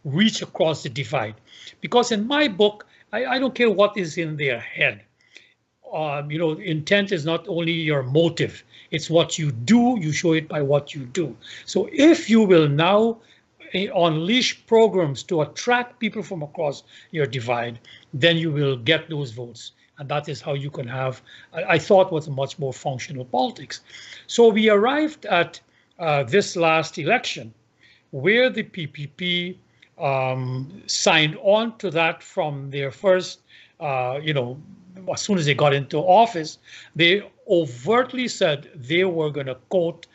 Speaker 8: reach across the divide. Because in my book, I don't care what is in their head. Intent is not only your motive, it's what you do, you show it by what you do. So if you will now unleash programs to attract people from across your divide, then you will get those votes. And that is how you can have, I thought, was a much more functional politics. So we arrived at this last election, where the PPP signed on to that from their first, as soon as they got into office, they overtly said they were going to court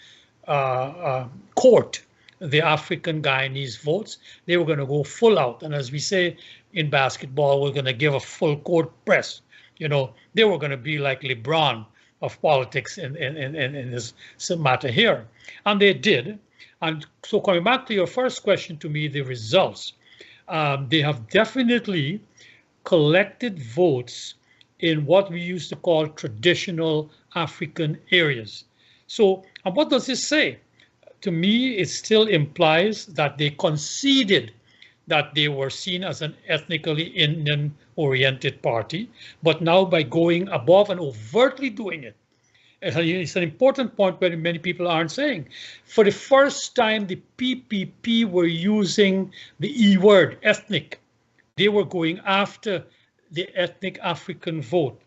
Speaker 8: the African Guyanese votes. They were going to go full out. And as we say in basketball, we're going to give a full court press. They were going to be like LeBron of politics in this matter here. And they did. And so coming back to your first question to me, the results, they have definitely collected votes in what we used to call traditional African areas. So, and what does this say? To me, it still implies that they conceded that they were seen as an ethnically Indian-oriented party, but now by going above and overtly doing it, it's an important point where many people aren't saying. For the first time, the PPP were using the E word, ethnic. They were going after the ethnic African vote.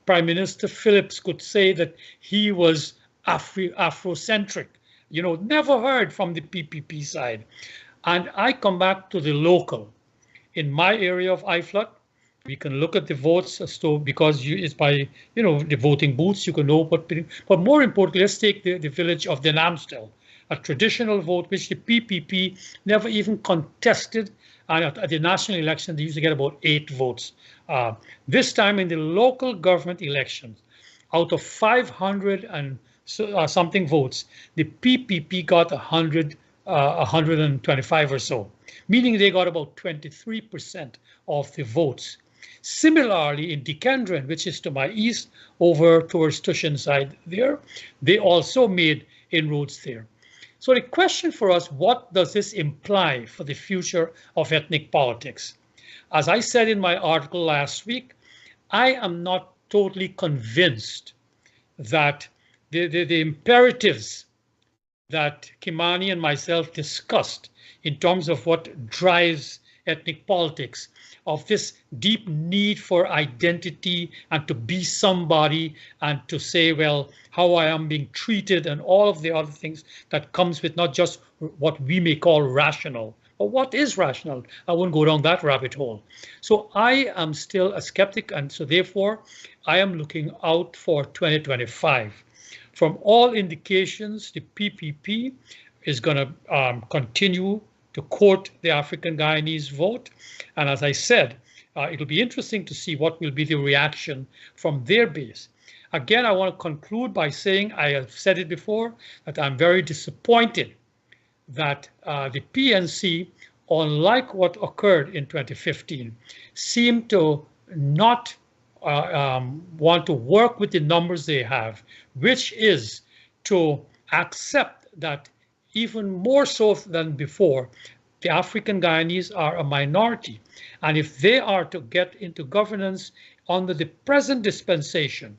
Speaker 8: Prime Minister Phillips could say that he was Afrocentric. Never heard from the PPP side. And I come back to the local. In my area of IFLUT, we can look at the votes as to, because it's by, the voting booths, you can know what, but more importantly, let's take the village of Denamstel, a traditional vote which the PPP never even contested. And at the national election, they used to get about 8 votes. This time in the local government elections, out of 500 and something votes, the PPP got 125 or so, meaning they got about 23% of the votes. Similarly, in Dikendren, which is to my east, over towards Tushan side there, they also made inroads there. So the question for us, what does this imply for the future of ethnic politics? As I said in my article last week, I am not totally convinced that the imperatives that Kimani and myself discussed in terms of what drives ethnic politics, of this deep need for identity and to be somebody and to say, well, how I am being treated and all of the other things that comes with not just what we may call rational, but what is rational? I won't go down that rabbit hole. So I am still a skeptic, and so therefore I am looking out for 2025. From all indications, the PPP is going to continue to court the African Guyanese vote. And as I said, it'll be interesting to see what will be the reaction from their base. Again, I want to conclude by saying, I have said it before, that I'm very disappointed that the PNC, unlike what occurred in 2015, seemed to not want to work with the numbers they have, which is to accept that even more so than before, the African Guyanese are a minority. And if they are to get into governance under the present dispensation,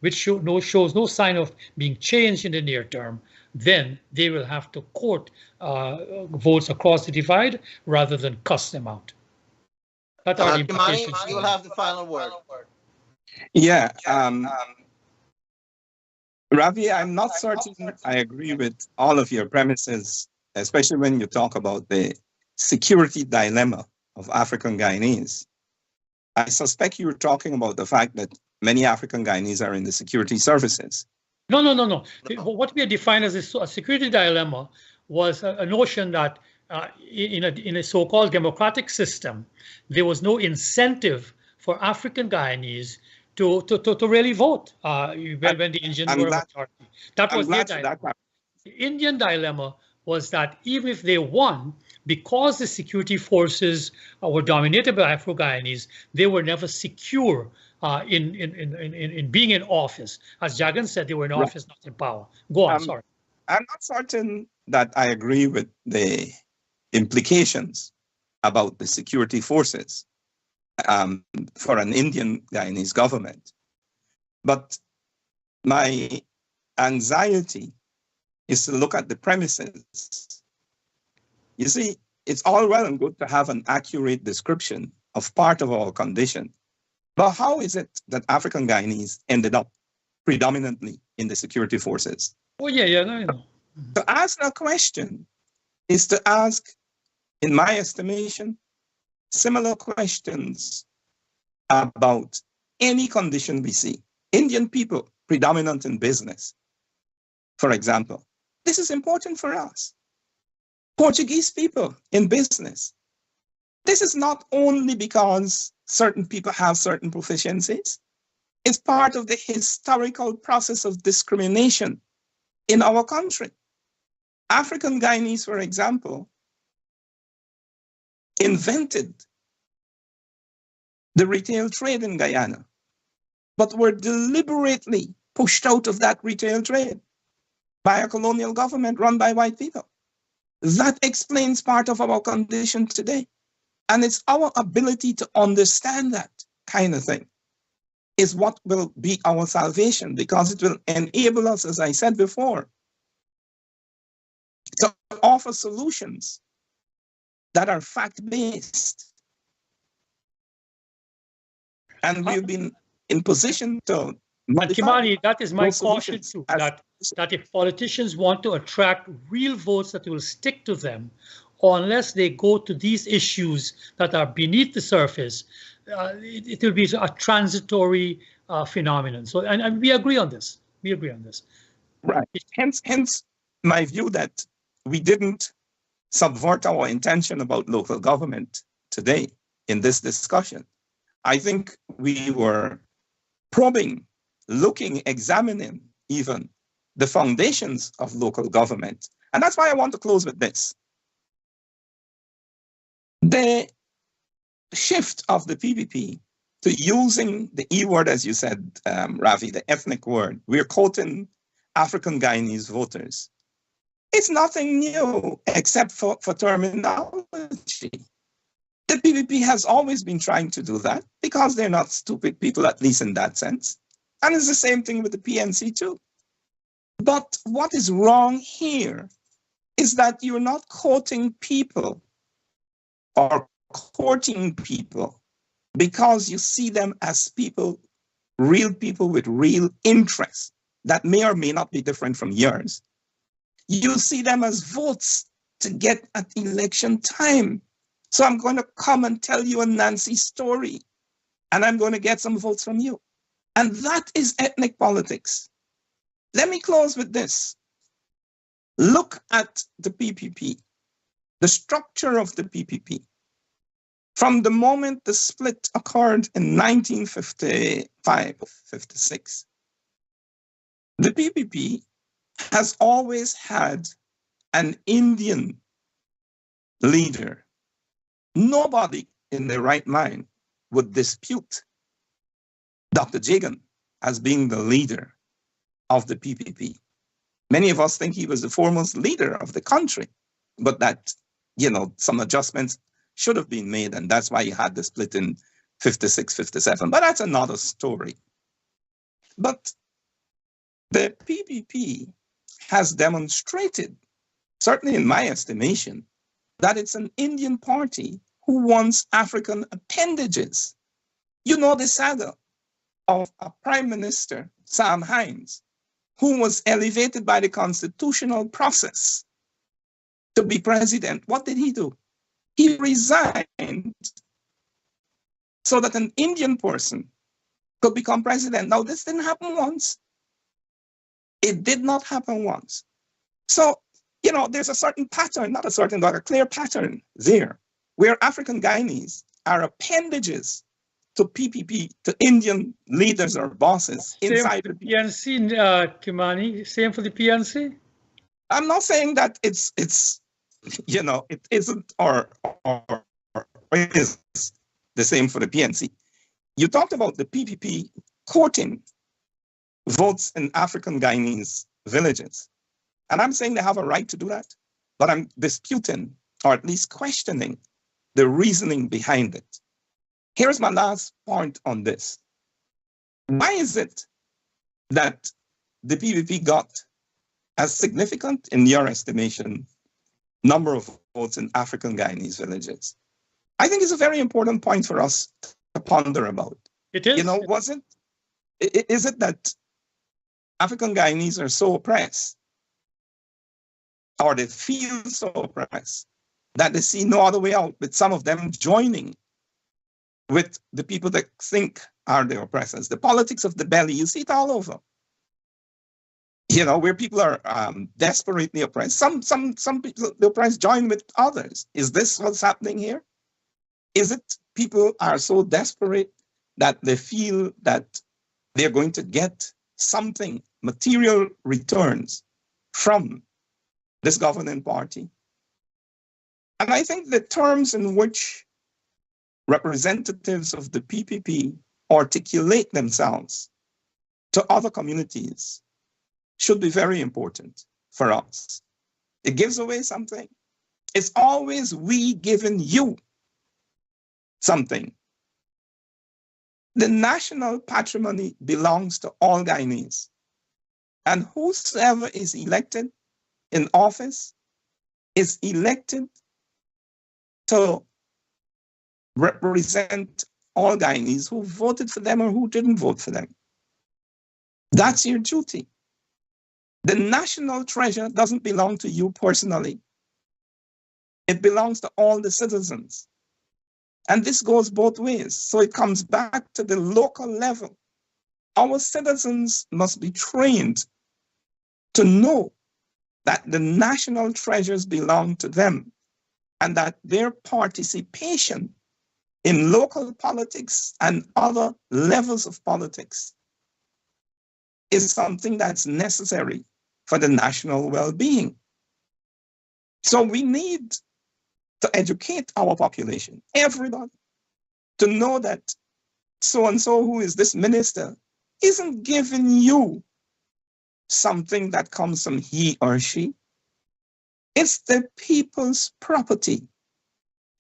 Speaker 8: which shows no sign of being changed in the near term, then they will have to court votes across the divide rather than cuss them out. That are the implications.
Speaker 7: Kimani, you'll have the final word.
Speaker 5: Yeah, Ravi, I'm not certain I agree with all of your premises, especially when you talk about the security dilemma of African Guyanese. I suspect you're talking about the fact that many African Guyanese are in the security services.
Speaker 8: No. What we have defined as a security dilemma was a notion that in a so-called democratic system, there was no incentive for African Guyanese to really vote when the Indians were a majority. That was their dilemma. The Indian dilemma was that even if they won, because the security forces were dominated by Afro-Guyanese, they were never secure in being in office. As Jagan said, they were in office, not in power. Go on, sorry.
Speaker 5: I'm not certain that I agree with the implications about the security forces for an Indian Guyanese government. But my anxiety is to look at the premises. You see, it's all well and good to have an accurate description of part of our condition. But how is it that African Guyanese ended up predominantly in the security forces?
Speaker 8: Oh, yeah, no.
Speaker 5: To ask a question is to ask, in my estimation, similar questions about any condition we see. Indian people predominant in business, for example. This is important for us. Portuguese people in business. This is not only because certain people have certain proficiencies. It's part of the historical process of discrimination in our country. African Guyanese, for example, invented the retail trade in Guyana, but were deliberately pushed out of that retail trade by a colonial government run by white people. That explains part of our condition today. And it's our ability to understand that kind of thing is what will be our salvation, because it will enable us, as I said before, to offer solutions that are fact-based. And we've been in position to modify.
Speaker 8: Kimani, that is my caution too, that if politicians want to attract real votes that will stick to them, unless they go to these issues that are beneath the surface, it will be a transitory phenomenon. So, and we agree on this. We agree on this.
Speaker 5: Right. Hence my view that we didn't subvert our intention about local government today in this discussion. I think we were probing, looking, examining even the foundations of local government. And that's why I want to close with this. The shift of the PPP to using the E word, as you said, Ravi, the ethnic word. We're quoting African Guyanese voters. It's nothing new except for terminology. The PPP has always been trying to do that because they're not stupid people, at least in that sense. And it's the same thing with the PNC too. But what is wrong here is that you're not quoting people or courting people because you see them as people with real interests that may or may not be different from yours. You see them as votes to get at election time. So I'm going to come and tell you a Nancy story, and I'm going to get some votes from you. And that is ethnic politics. Let me close with this. Look at the PPP, the structure of the PPP. From the moment the split occurred in 1955-56, the PPP has always had an Indian leader. Nobody in their right mind would dispute Dr. Jagan as being the leader of the PPP. Many of us think he was the foremost leader of the country, but that, some adjustments should have been made, and that's why you had the split in 56, 57. But that's another story. But the PPP has demonstrated, certainly in my estimation, that it's an Indian party who wants African appendages. You know the saga of a Prime Minister, Sam Hines, who was elevated by the constitutional process to be president. What did he do? He resigned so that an Indian person could become president. Now, this didn't happen once. It did not happen once. So, there's a certain pattern, not a certain, but a clear pattern there, where African Guyanese are appendages to PPP, to Indian leaders or bosses inside
Speaker 8: the PNC, Kimani. Same for the PNC.
Speaker 5: I'm not saying that it's it isn't or is the same for the PNC. You talked about the PPP courting votes in African Guyanese villages. And I'm saying they have a right to do that, but I'm disputing, or at least questioning, the reasoning behind it. Here's my last point on this. Why is it that the PPP got a significant, in your estimation, number of votes in African Guyanese villages? I think it's a very important point for us to ponder about.
Speaker 8: It is.
Speaker 5: Is it that African Guyanese are so oppressed, or they feel so oppressed, that they see no other way out, with some of them joining with the people that think are the oppressors? The politics of the belly, you see it all over. Where people are desperately oppressed. Some people, the oppressed, join with others. Is this what's happening here? Is it people are so desperate that they feel that they're going to get something, material returns from this governing party? And I think the terms in which representatives of the PPP articulate themselves to other communities should be very important for us. It gives away something. It's always we giving you something. The national patrimony belongs to all Guyanese. And whosoever is elected in office is elected to represent all Guyanese who voted for them or who didn't vote for them. That's your duty. The national treasure doesn't belong to you personally. It belongs to all the citizens. And this goes both ways. So it comes back to the local level. Our citizens must be trained to know that the national treasures belong to them and that their participation in local politics and other levels of politics is something that's necessary for the national well-being. So we need to educate our population, everybody, to know that so-and-so, who is this minister, isn't giving you something that comes from he or she. It's the people's property.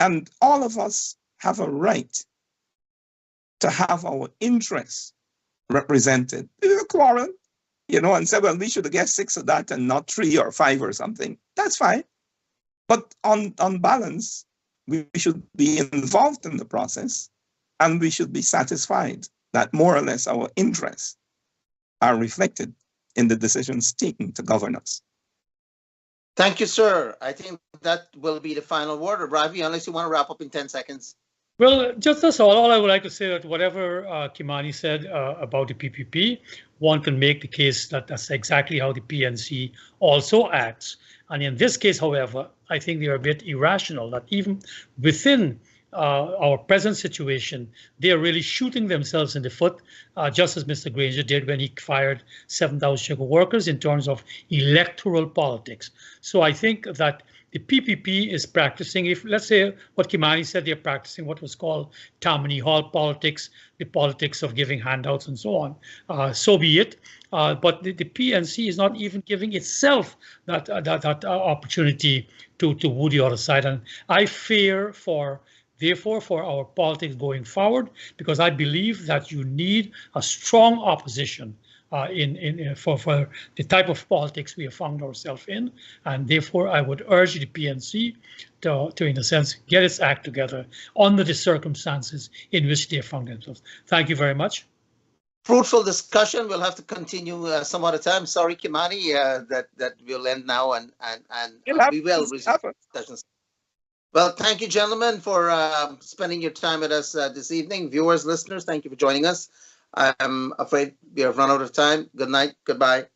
Speaker 5: And all of us have a right to have our interests represented. If you quarrel, and say, well, we should get 6 of that and not 3 or 5 or something, that's fine. But on balance, we should be involved in the process, and we should be satisfied that more or less our interests are reflected in the decisions taken to govern us.
Speaker 7: Thank you, sir. I think that will be the final word. Ravi, unless you want to wrap up in 10 seconds.
Speaker 8: Well, just that's all. All I would like to say that whatever Kimani said about the PPP, one can make the case that that's exactly how the PNC also acts. And in this case, however, I think they are a bit irrational, that even within our present situation, they are really shooting themselves in the foot, just as Mr. Granger did when he fired 7,000 sugar workers in terms of electoral politics. So I think that the PPP is practicing, if let's say what Kimani said, they're practicing what was called Tammany Hall politics, the politics of giving handouts and so on. So be it. But the PNC is not even giving itself that opportunity to woo the other side. And I fear therefore for our politics going forward, because I believe that you need a strong opposition for the type of politics we have found ourselves in. And therefore, I would urge the PNC to, in a sense, get its act together under the circumstances in which they have found themselves. Thank you very much.
Speaker 7: Fruitful discussion. We'll have to continue some other time. Sorry, Kimani, that we'll end now, and we will resume discussions. Well, thank you, gentlemen, for spending your time with us this evening. Viewers, listeners, thank you for joining us. I'm afraid we have run out of time. Good night. Goodbye.